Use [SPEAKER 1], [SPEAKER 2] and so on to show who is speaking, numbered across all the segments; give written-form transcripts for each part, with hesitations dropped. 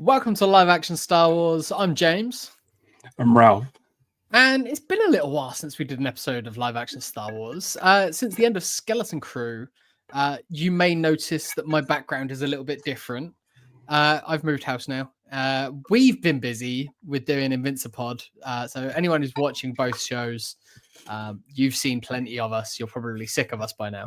[SPEAKER 1] Welcome to Live Action Star Wars. I'm James.
[SPEAKER 2] I'm Ralph.
[SPEAKER 1] And it's been a little while since we did an episode of Live Action Star Wars. Since the end of Skeleton Crew, you may notice that my background is a little bit different. I've moved house now. We've been busy with doing Invincipod. So anyone who's watching both shows, you've seen plenty of us. You're probably sick of us by now.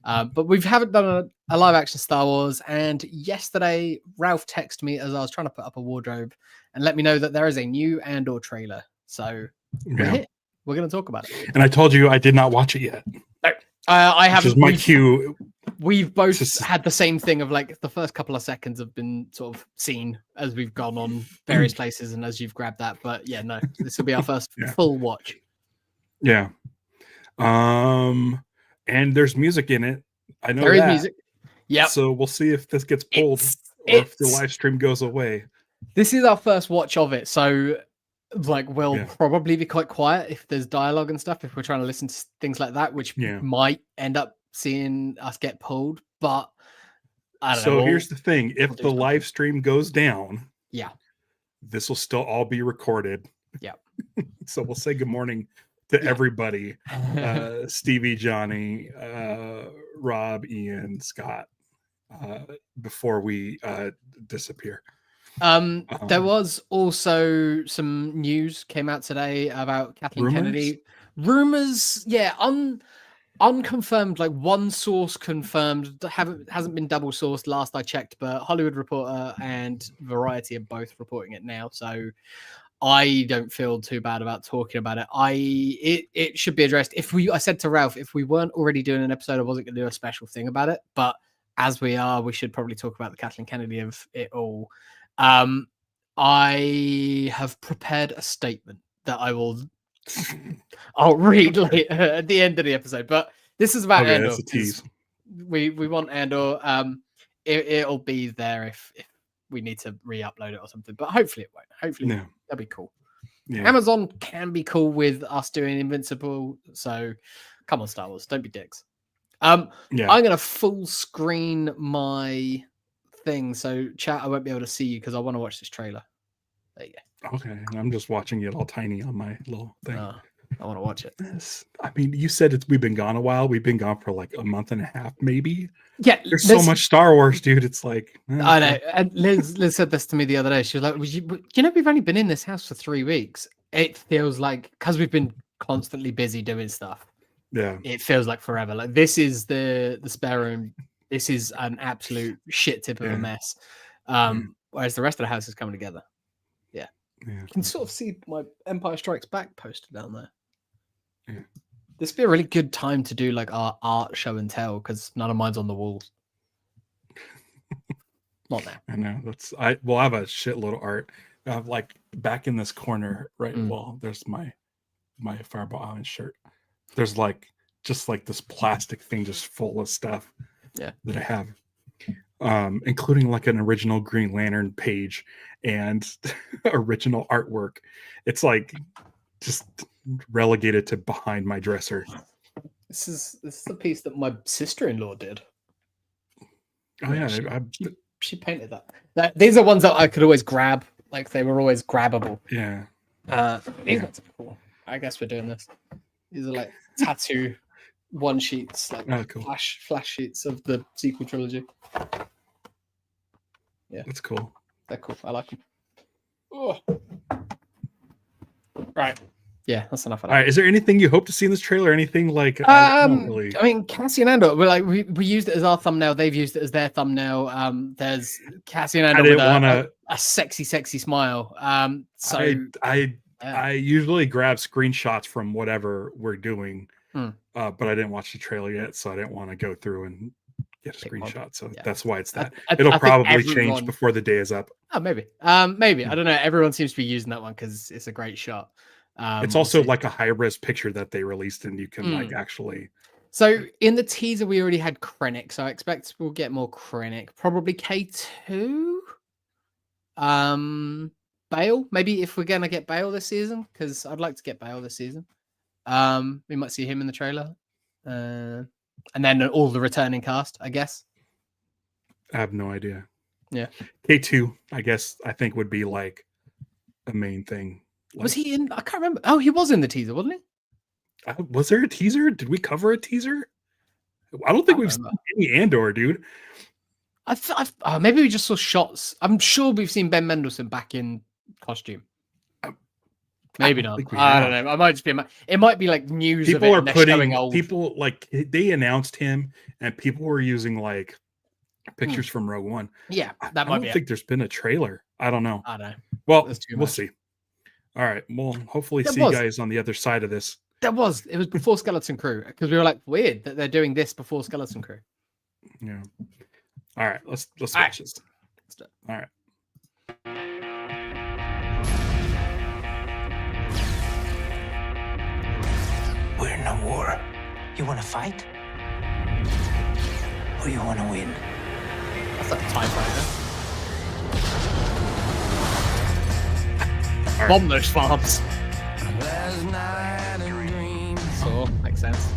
[SPEAKER 1] But we haven't done a live action Star Wars. And yesterday, Ralph texted me as I was trying to put up a wardrobe and let me know that there is a new Andor trailer. So we're here. We're going to talk about it.
[SPEAKER 2] And I told you I did not watch it yet.
[SPEAKER 1] No, I haven't.
[SPEAKER 2] Which is my cue.
[SPEAKER 1] We've both had the same thing of like the first couple of seconds have been sort of seen as we've gone on various places and as you've grabbed that. But yeah, no, this will be our first full watch.
[SPEAKER 2] Yeah. And there's music in it. I know
[SPEAKER 1] there is
[SPEAKER 2] that.
[SPEAKER 1] Music. Yeah.
[SPEAKER 2] So we'll see if this gets pulled or if the live stream goes away.
[SPEAKER 1] This is our first watch of it, so like we'll probably be quite quiet if there's dialogue and stuff. If we're trying to listen to things like that, which might end up seeing us get pulled. But I don't know.
[SPEAKER 2] So here's the thing: if the live stream goes down, this will still all be recorded.
[SPEAKER 1] Yeah.
[SPEAKER 2] So we'll say good morning to everybody, Stevie, Johnny, Rob, Ian, Scott, before we disappear.
[SPEAKER 1] There was also some news came out today about Kathleen Kennedy. Rumors, unconfirmed. Like one source confirmed, hasn't been double sourced. Last I checked, but Hollywood Reporter and Variety are both reporting it now. So I don't feel too bad about talking about it. It should be addressed. I said to Ralph, if we weren't already doing an episode, I wasn't going to do a special thing about it. But as we are, we should probably talk about the Kathleen Kennedy of it all. I have prepared a statement that I'll read later at the end of the episode. But this is about Andor.
[SPEAKER 2] That's a tease.
[SPEAKER 1] We want Andor. It'll be there if we need to re-upload it or something, but hopefully it won't. Hopefully that'd be cool. Yeah. Amazon can be cool with us doing Invincible, so come on, Star Wars, don't be dicks. I'm gonna full screen my thing, so chat, I won't be able to see you because I want to watch this trailer. There you go.
[SPEAKER 2] Okay, I'm just watching it all tiny on my little thing.
[SPEAKER 1] I want to watch it.
[SPEAKER 2] I mean, you said we've been gone a while. We've been gone for like a month and a half, maybe.
[SPEAKER 1] Yeah,
[SPEAKER 2] there's so much Star Wars, dude. It's like
[SPEAKER 1] I know. And Liz said this to me the other day. She was like, we've only been in this house for 3 weeks. It feels like because we've been constantly busy doing stuff.
[SPEAKER 2] Yeah,
[SPEAKER 1] it feels like forever. Like this is the spare room. This is an absolute shit tip of a mess. Whereas the rest of the house is coming together. Yeah. You can sort of see my Empire Strikes Back poster down there. Yeah. This would be a really good time to do like our art show and tell because none of mine's on the walls. Not now.
[SPEAKER 2] I know. I have a shitload of art. I have like back in this corner, right? Well, there's my Fireball Island shirt. There's like just like this plastic thing just full of stuff.
[SPEAKER 1] Yeah,
[SPEAKER 2] that I have, including like an original Green Lantern page and original artwork. It's like just relegated to behind my dresser.
[SPEAKER 1] This is the piece that my sister-in-law did.
[SPEAKER 2] Oh yeah,
[SPEAKER 1] she painted that. These are ones that I could always grab. Like they were always grabbable.
[SPEAKER 2] Yeah.
[SPEAKER 1] These ones are cool. I guess we're doing this. These are like tattoo one sheets, like
[SPEAKER 2] cool.
[SPEAKER 1] flash sheets of the sequel trilogy. Yeah,
[SPEAKER 2] that's cool.
[SPEAKER 1] They're cool. I like them. Oh. Right. Yeah, that's enough of that.
[SPEAKER 2] All right. Is there anything you hope to see in this trailer? Anything like?
[SPEAKER 1] I mean, Cassian Andor. We used it as our thumbnail. They've used it as their thumbnail. There's Cassian Andor with a sexy smile. So
[SPEAKER 2] I usually grab screenshots from whatever we're doing. But I didn't watch the trailer yet, so I didn't want to go through and get a screenshot. So that's why it's that. It'll probably change before the day is up.
[SPEAKER 1] Oh, maybe. Maybe. I don't know. Everyone seems to be using that one because it's a great shot.
[SPEAKER 2] It's also like a high-res picture that they released, and you can like actually.
[SPEAKER 1] So in the teaser, we already had Krennic, so I expect we'll get more Krennic. Probably K2. Bale, maybe if we're gonna get Bale this season, because I'd like to get Bale this season. We might see him in the trailer, and then all the returning cast, I guess.
[SPEAKER 2] I have no idea.
[SPEAKER 1] Yeah.
[SPEAKER 2] K2, I think would be like a main thing. Like,
[SPEAKER 1] was he in? I can't remember. Oh, he was in the teaser, wasn't he?
[SPEAKER 2] Was there a teaser? Did we cover a teaser? I don't think we've seen any Andor, dude.
[SPEAKER 1] Maybe we just saw shots. I'm sure we've seen Ben Mendelsohn back in costume. Maybe not. I don't know. I might just be. It might be like news.
[SPEAKER 2] People
[SPEAKER 1] of it
[SPEAKER 2] are putting people like they announced him, and people were using like pictures from Rogue One.
[SPEAKER 1] Yeah,
[SPEAKER 2] that might be. I don't think there's been a trailer. I don't know.
[SPEAKER 1] I don't know.
[SPEAKER 2] Well, we'll see. All right. We'll hopefully see you guys on the other side of this.
[SPEAKER 1] It was before Skeleton Crew, because we were like, weird that they're doing this before Skeleton Crew.
[SPEAKER 2] Yeah. All right. Let's watch this. All right.
[SPEAKER 3] We're in a war. You want to fight? Or you want to win?
[SPEAKER 1] That's like a TIE fighter. Bomb those farms. So, makes sense.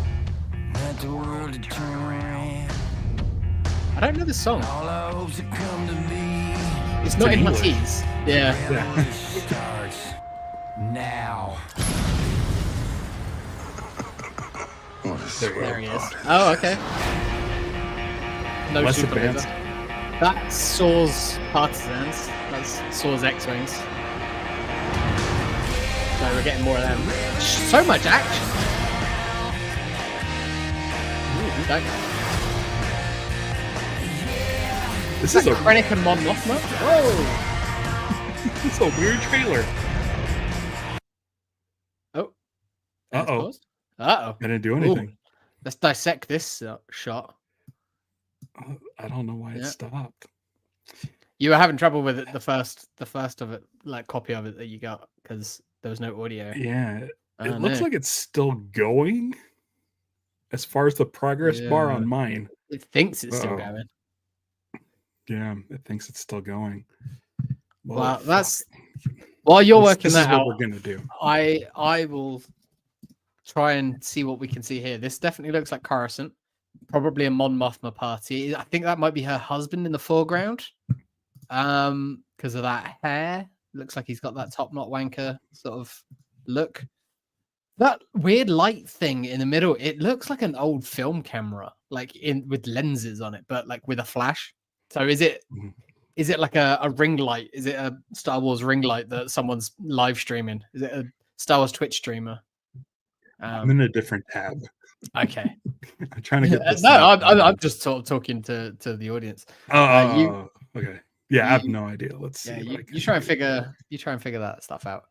[SPEAKER 1] I don't know this song. It's not in Matisse. Yeah.
[SPEAKER 3] Now.
[SPEAKER 1] There he is. Oh, okay. No
[SPEAKER 2] Less
[SPEAKER 1] super
[SPEAKER 2] advanced.
[SPEAKER 1] That's Saw's partisans. That's Saw's X-Wings. So we're getting more of them. So much action. Ooh, don't.
[SPEAKER 2] This is a
[SPEAKER 1] Krennic and Mon Mothma. Whoa!
[SPEAKER 2] It's a weird trailer.
[SPEAKER 1] Oh.
[SPEAKER 2] Uh-oh.
[SPEAKER 1] I
[SPEAKER 2] didn't do anything.
[SPEAKER 1] Ooh. Let's dissect this shot.
[SPEAKER 2] I don't know why it stopped.
[SPEAKER 1] You were having trouble with it the first of it, like copy of it that you got, because there was no audio.
[SPEAKER 2] Yeah, it looks like it's still going. As far as the progress bar on mine,
[SPEAKER 1] it thinks it's still going.
[SPEAKER 2] Yeah, it thinks it's still going.
[SPEAKER 1] Well, that's while you're working that out.
[SPEAKER 2] What we're gonna do.
[SPEAKER 1] I will try and see what we can see here. This definitely looks like Coruscant, probably a Mon Mothma party. I think that might be her husband in the foreground, because of that hair. Looks like he's got that top knot wanker sort of look. That weird light thing in the middle, it looks like an old film camera, like with lenses on it, but like with a flash. So is it like a ring light? Is it a Star Wars ring light that someone's live streaming? Is it a Star Wars Twitch streamer?
[SPEAKER 2] I'm in a different tab.
[SPEAKER 1] Okay.
[SPEAKER 2] I'm trying to get this.
[SPEAKER 1] No, I'm just sort of talking to the audience.
[SPEAKER 2] Okay. Yeah, I have no idea. Let's see.
[SPEAKER 1] You try and figure that stuff out.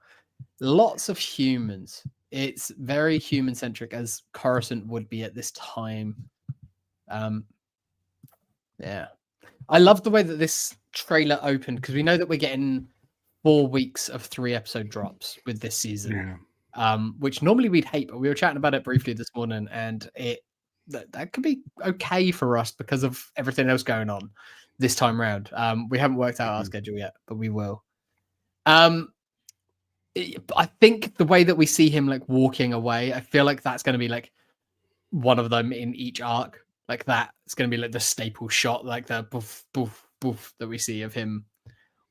[SPEAKER 1] Lots of humans. It's very human centric, as Coruscant would be at this time. Yeah. I love the way that this trailer opened, because we know that we're getting 4 weeks of 3-episode drops with this season. Yeah. Which normally we'd hate, but we were chatting about it briefly this morning, and that could be okay for us because of everything else going on this time round. We haven't worked out our schedule yet, but we will. I think the way that we see him like walking away, I feel like that's going to be like one of them in each arc. Like that, it's going to be like the staple shot, like the boof, boof, boof that we see of him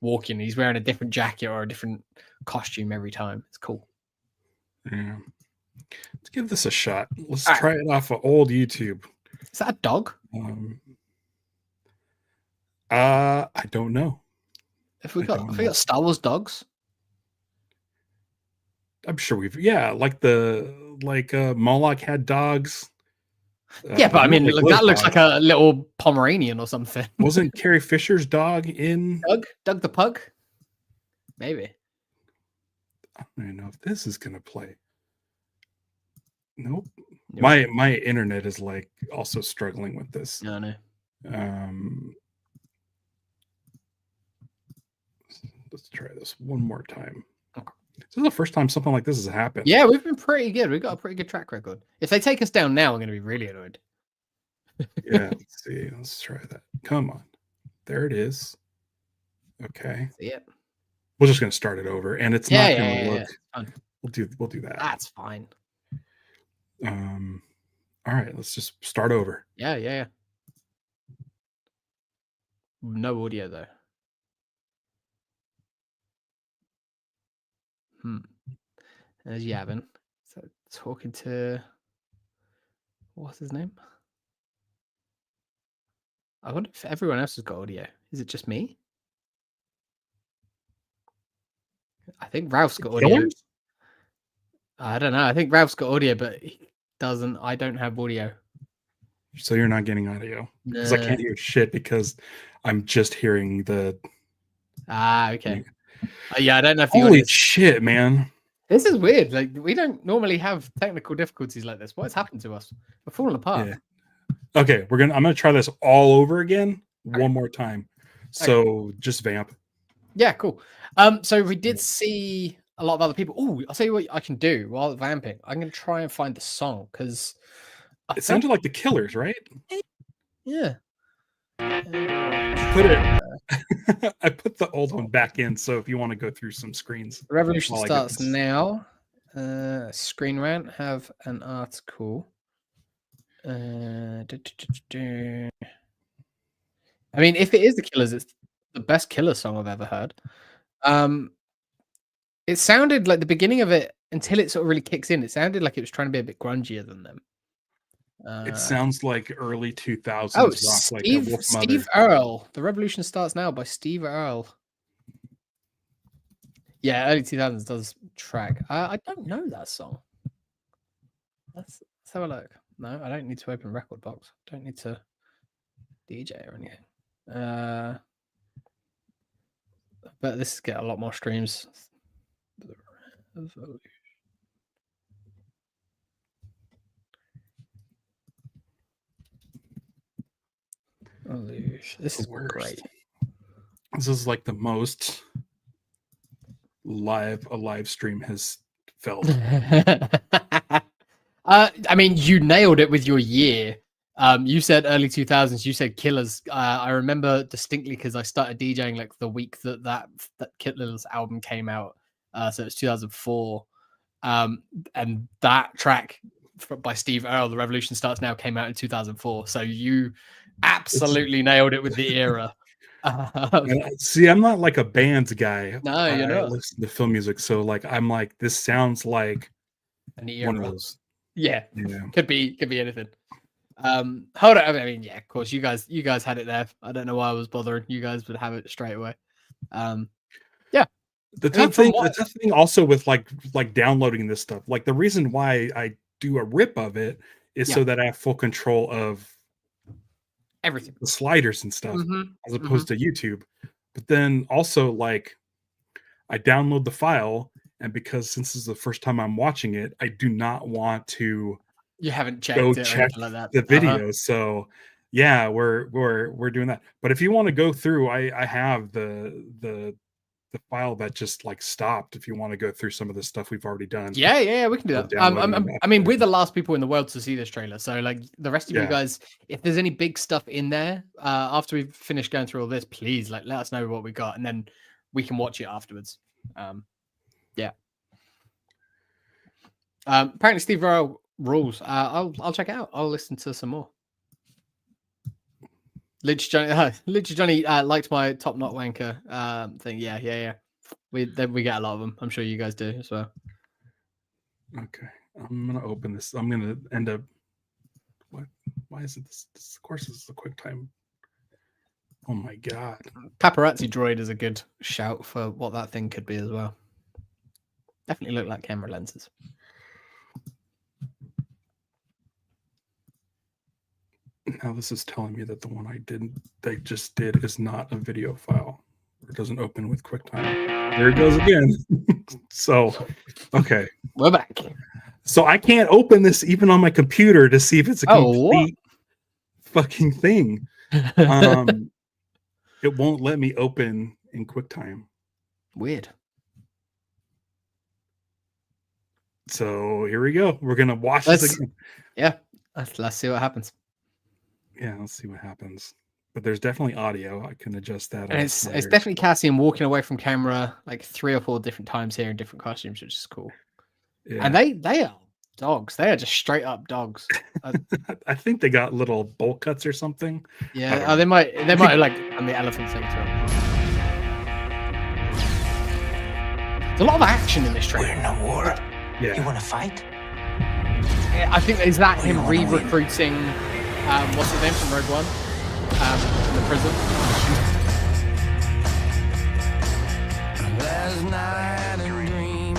[SPEAKER 1] walking. He's wearing a different jacket or a different costume every time. It's cool.
[SPEAKER 2] Yeah. Let's give this a shot. Let's try it off of old YouTube.
[SPEAKER 1] Is that a dog?
[SPEAKER 2] I don't know.
[SPEAKER 1] If we got Star Wars dogs.
[SPEAKER 2] I'm sure like Moloch had dogs.
[SPEAKER 1] Yeah, but I mean, that looks like a little Pomeranian or something.
[SPEAKER 2] Wasn't Carrie Fisher's dog in
[SPEAKER 1] Doug the Pug? Maybe.
[SPEAKER 2] I don't even know if this is gonna play. Nope. My internet is like also struggling with this.
[SPEAKER 1] No, no.
[SPEAKER 2] Let's try this one more time. Okay. This is the first time something like this has happened.
[SPEAKER 1] Yeah, we've been pretty good. We've got a pretty good track record. If they take us down now, I'm going to be really annoyed.
[SPEAKER 2] Yeah, let's see. Let's try that. Come on. There it is. Okay.
[SPEAKER 1] See it?
[SPEAKER 2] We're just going to start it over, and it's not going to look. Yeah. We'll do that.
[SPEAKER 1] That's fine.
[SPEAKER 2] All right, let's just start over.
[SPEAKER 1] Yeah. No audio though. There's Yavin. So talking to what's his name? I wonder if everyone else has got audio. Is it just me? I think Ralph's got audio.
[SPEAKER 2] Killers?
[SPEAKER 1] I don't know. I think Ralph's got audio, but he doesn't. I don't have audio.
[SPEAKER 2] So you're not getting audio because I can't hear shit because I'm just hearing the.
[SPEAKER 1] Okay. Yeah, I don't know if
[SPEAKER 2] Holy shit, man!
[SPEAKER 1] This is weird. Like we don't normally have technical difficulties like this. What has happened to us? We're falling apart.
[SPEAKER 2] Yeah. Okay, I'm gonna try this all over again one more time. So just vamp.
[SPEAKER 1] Yeah, cool. So we did see a lot of other people. Oh, I'll tell you what I can do while vamping. I'm gonna try and find the song because
[SPEAKER 2] it sounded like the Killers, right?
[SPEAKER 1] Yeah.
[SPEAKER 2] Put it. I put the old one back in, so if you want to go through some screens.
[SPEAKER 1] The revolution starts now. Screen Rant have an article. I mean, if it is the Killers, it's the best Killer song I've ever heard. It sounded like the beginning of it until it sort of really kicks in. It sounded like it was trying to be a bit grungier than them.
[SPEAKER 2] It sounds like early 2000s rock,
[SPEAKER 1] Steve Earle. The Revolution Starts Now by Steve Earle. Yeah, early 2000s does track. I don't know that song. Let's have a look. No, I don't need to open Record Box. Don't need to DJ or anything. But this is get a lot more streams. This is great.
[SPEAKER 2] This is like the most live a live stream has felt.
[SPEAKER 1] I mean, you nailed it with your year. You said early 2000s. You said Killers. I remember distinctly because I started DJing like the week that Killers album came out. So it's 2004. And that track by Steve Earle, The Revolution Starts Now, came out in 2004. So you absolutely nailed it with the era.
[SPEAKER 2] See, I'm not like a band guy.
[SPEAKER 1] No, you're not.
[SPEAKER 2] I listen to film music, so like I'm like, this sounds like one of those.
[SPEAKER 1] Yeah. Could be anything. Hold on. I mean, yeah, of course, you guys had it there. I don't know why I was bothering. You guys would have it straight away. Yeah.
[SPEAKER 2] The tough thing also with like downloading this stuff, like the reason why I do a rip of it is so that I have full control of
[SPEAKER 1] everything,
[SPEAKER 2] the sliders and stuff, as opposed to YouTube. But then also like I download the file, and because since this is the first time I'm watching it, I do not want to.
[SPEAKER 1] You haven't checked
[SPEAKER 2] check like that. The video. So yeah, we're doing that. But if you want to go through, I have the file that just like stopped. If you want to go through some of the stuff we've already done.
[SPEAKER 1] Yeah, we can do that. I mean, we're the last people in the world to see this trailer. So like the rest of you guys, if there's any big stuff in there, after we've finished going through all this, please like let us know what we got, and then we can watch it afterwards. Apparently Steve Earle rules. I'll check it out. I'll listen to some more. Lynch Johnny liked my Top Knot Wanker thing. Yeah. We get a lot of them. I'm sure you guys do as well.
[SPEAKER 2] Okay, I'm gonna open this. I'm gonna end up. What? Why is it this? Of course, this is a quick time. Oh my god!
[SPEAKER 1] Paparazzi droid is a good shout for what that thing could be as well. Definitely look like camera lenses.
[SPEAKER 2] Now this is telling me that the one they just did is not a video file. It doesn't open with QuickTime. There it goes again. So, okay.
[SPEAKER 1] We're back.
[SPEAKER 2] So I can't open this even on my computer to see if it's a complete fucking thing. It won't let me open in QuickTime.
[SPEAKER 1] Weird.
[SPEAKER 2] So here we go. We're gonna watch this again.
[SPEAKER 1] Yeah. Let's see what happens.
[SPEAKER 2] Yeah, let's see what happens. But there's definitely audio. I can adjust that.
[SPEAKER 1] And it's definitely Cassian walking away from camera like 3 or 4 different times here in different costumes, which is cool. Yeah. And they are dogs. They are just straight up dogs.
[SPEAKER 2] I think they got little bowl cuts or something.
[SPEAKER 1] Yeah. They might like on the elephant thing too. a lot of action in this trailer.
[SPEAKER 3] We're in a war.
[SPEAKER 2] Yeah.
[SPEAKER 3] You want to fight?
[SPEAKER 1] I think is that him re-recruiting what's his name from Rogue One in the prison.
[SPEAKER 4] Last night I dreamed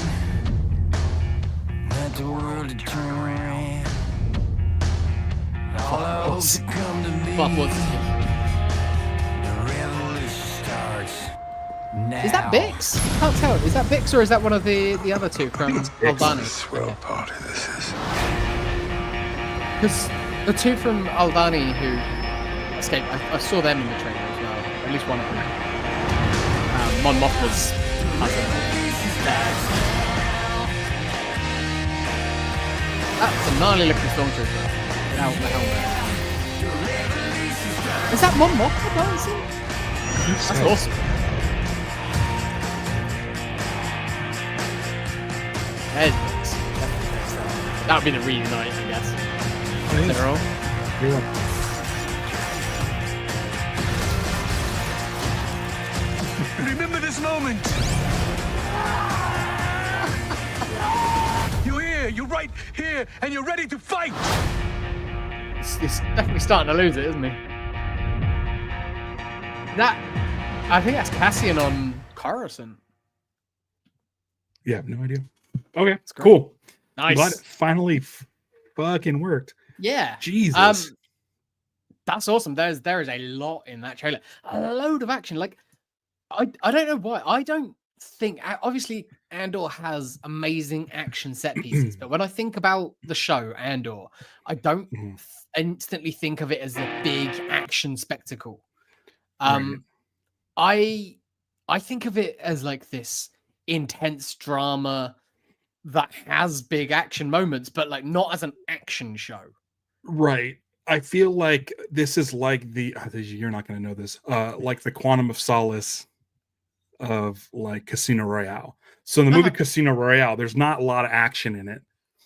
[SPEAKER 4] that the world had turned. All I hope to come to be.
[SPEAKER 1] Fuck, what's his name?
[SPEAKER 4] The revolution starts now.
[SPEAKER 1] Is that Bix? I can't tell. Is that Bix or is that one of the other two from Aldani?
[SPEAKER 5] Swell party this is.
[SPEAKER 1] Because the two from Aldani who escaped, I saw them in the trailer as well. At least one of them. Mon Mothma's cousin. That's a gnarly looking stormtrooper. Without the helmet. Is that Mon Mothma dancing? That's awesome. There's Bix. That would be the reunite, I guess. They're all.
[SPEAKER 4] Remember this moment. You're here. You're right here, and you're ready to fight.
[SPEAKER 1] He's definitely starting to lose it, isn't he? I think that's Cassian on Coruscant.
[SPEAKER 2] Yeah, no idea. Okay,
[SPEAKER 1] great.
[SPEAKER 2] cool.
[SPEAKER 1] Nice.
[SPEAKER 2] I'm glad it finally fucking worked.
[SPEAKER 1] Yeah.
[SPEAKER 2] Jesus.
[SPEAKER 1] That's awesome. There is a lot in that trailer. A load of action. Like, I don't know why. I don't think, obviously, Andor has amazing action set pieces, but when I think about the show Andor, I don't instantly think of it as a big action spectacle.
[SPEAKER 2] Right.
[SPEAKER 1] I think of it as like this intense drama that has big action moments, but like not as an action show.
[SPEAKER 2] Right. I feel like this is like you're not going to know this, like the Quantum of Solace of like Casino Royale. So in the movie Casino Royale, there's not a lot of action in it.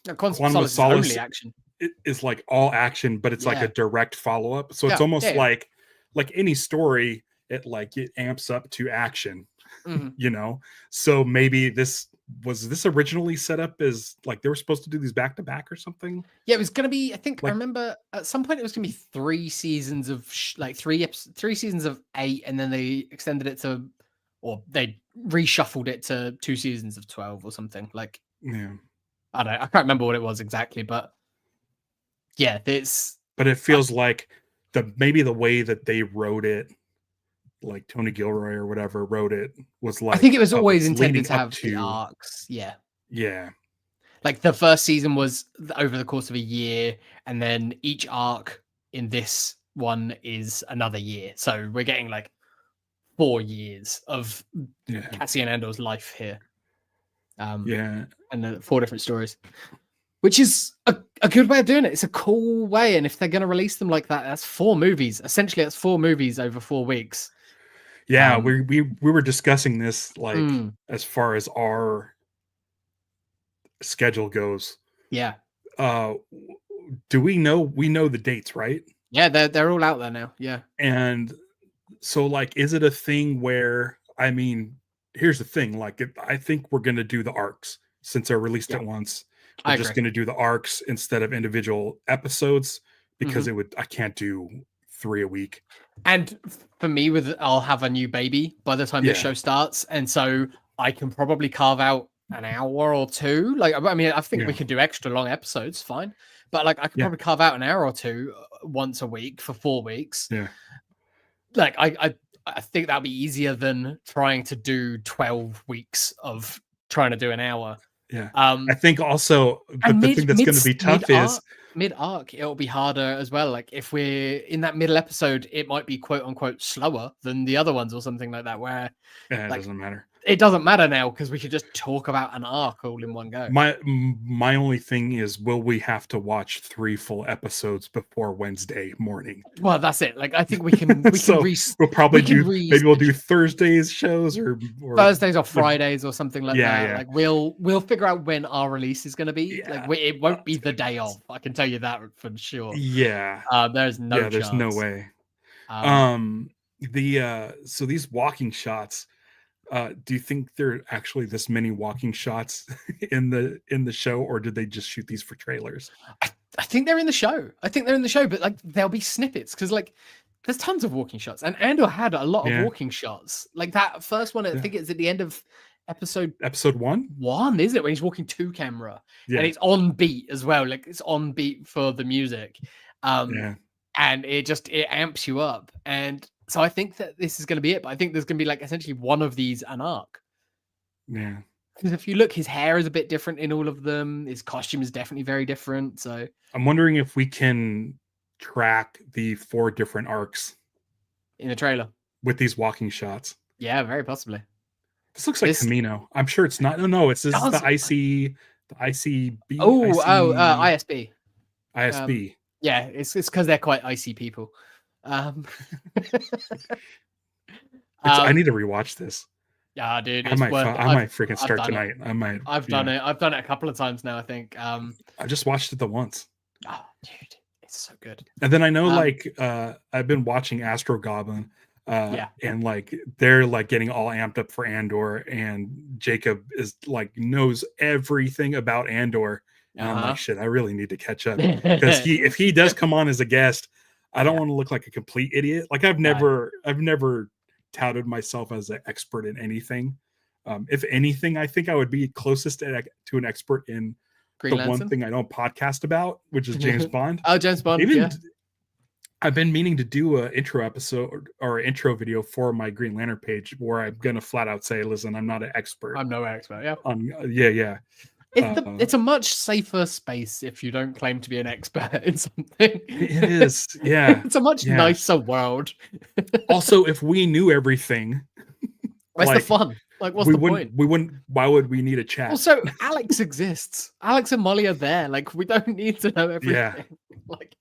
[SPEAKER 1] No, Quantum of Solace is only action.
[SPEAKER 2] It is like all action, but it's like a direct follow-up. So it's almost like any story, it amps up to action, you know? So maybe this originally set up as like they were supposed to do these back to back or something?
[SPEAKER 1] Yeah, it was going to be, I think, I remember at some point it was going to be 3 seasons of 3 seasons of 8, and then they extended it to, or they reshuffled it to 2 seasons of 12 or something. Like,
[SPEAKER 2] yeah,
[SPEAKER 1] I don't know, I can't remember what it was exactly, but yeah,
[SPEAKER 2] but it feels like maybe the way that they wrote it, like Tony Gilroy or whatever wrote it, was like,
[SPEAKER 1] I think it was always intended to have the arcs. Yeah. Like the first season was over the course of a year, and then each arc in this one is another year. So we're getting like 4 years of Cassian Andor's life here. And 4 different stories, which is a good way of doing it. It's a cool way, and if they're going to release them like that, that's 4 movies. Essentially, that's 4 movies over 4 weeks.
[SPEAKER 2] Yeah, we were discussing this as far as our schedule goes.
[SPEAKER 1] Yeah.
[SPEAKER 2] Do we know the dates, right?
[SPEAKER 1] Yeah, they're all out there now. Yeah.
[SPEAKER 2] And so like, is it a thing where, I mean, here's the thing, like I think we're gonna do the arcs since they're released at once. We're just gonna do the arcs instead of individual episodes because I can't do 3 a week. And
[SPEAKER 1] for me, I'll have a new baby by the time the show starts, and so I can probably carve out an hour or 2. Like, I mean, I think we could do extra long episodes, fine, but like I could probably carve out an hour or 2 once a week for 4 weeks.
[SPEAKER 2] Yeah,
[SPEAKER 1] like I think that'd be easier than trying to do 12 weeks of trying to do an hour.
[SPEAKER 2] Yeah. I think also the thing that's going to be tough is
[SPEAKER 1] mid-arc, it'll be harder as well. Like if we're in that middle episode, it might be quote unquote slower than the other ones or something like that, where
[SPEAKER 2] it doesn't matter.
[SPEAKER 1] It doesn't matter now because we could just talk about an arc all in one go.
[SPEAKER 2] My only thing is, will we have to watch 3 full episodes before Wednesday morning?
[SPEAKER 1] Well, that's it. Like I think we can.
[SPEAKER 2] We'll probably maybe we'll do Thursdays shows or
[SPEAKER 1] Thursdays or Fridays or something like that. Yeah. Like we'll figure out when our release is going to be.
[SPEAKER 2] Yeah,
[SPEAKER 1] like it won't be the day of. I can tell you that for sure.
[SPEAKER 2] Yeah.
[SPEAKER 1] There's no.
[SPEAKER 2] Yeah. There's no way. So these walking shots. Do you think there are actually this many walking shots in the show, or did they just shoot these for trailers?
[SPEAKER 1] I think they're in the show. But like there'll be snippets because like there's tons of walking shots, and Andor had a lot of walking shots. Like that first one, I think it's at the end of episode one, isn't it? When he's walking to camera, and it's on beat as well. Like it's on beat for the music, and it amps you up. And so I think that this is going to be it. But I think there's going to be like essentially one of these an arc.
[SPEAKER 2] Yeah.
[SPEAKER 1] Because if you look, his hair is a bit different in all of them. His costume is definitely very different. So
[SPEAKER 2] I'm wondering if we can track the 4 different arcs
[SPEAKER 1] in a trailer
[SPEAKER 2] with these walking shots.
[SPEAKER 1] Yeah, very possibly.
[SPEAKER 2] This looks like Camino. I'm sure it's not. No, it's the ICB.
[SPEAKER 1] ISB.
[SPEAKER 2] ISB.
[SPEAKER 1] Yeah, it's because they're quite icy people.
[SPEAKER 2] I need to rewatch this.
[SPEAKER 1] Yeah, dude.
[SPEAKER 2] I might freaking start tonight.
[SPEAKER 1] I've done it. I've done it a couple of times now, I think.
[SPEAKER 2] I just watched it the once.
[SPEAKER 1] Oh, dude, it's so good.
[SPEAKER 2] And then I know, I've been watching Astro Goblin, and like they're like getting all amped up for Andor, and Jacob is like knows everything about Andor. And I'm like, shit, I really need to catch up because if he does come on as a guest, I don't want to look like a complete idiot. Like I've never touted myself as an expert in anything. If anything, I think I would be closest to an expert in Green Lantern? One thing I don't podcast about, which is James Bond.
[SPEAKER 1] Oh, James Bond.
[SPEAKER 2] I've been meaning to do an intro episode or intro video for my Green Lantern page where I'm gonna flat out say, listen, I'm not an expert.
[SPEAKER 1] I'm no expert.
[SPEAKER 2] Yeah.
[SPEAKER 1] It's a much safer space if you don't claim to be an expert in something.
[SPEAKER 2] It is, yeah.
[SPEAKER 1] It's a much nicer world.
[SPEAKER 2] Also, if we knew everything,
[SPEAKER 1] where's the fun? Like, what's the point?
[SPEAKER 2] We wouldn't. Why would we need a chat?
[SPEAKER 1] Also, Alex exists. Alex and Molly are there. Like, we don't need to know everything.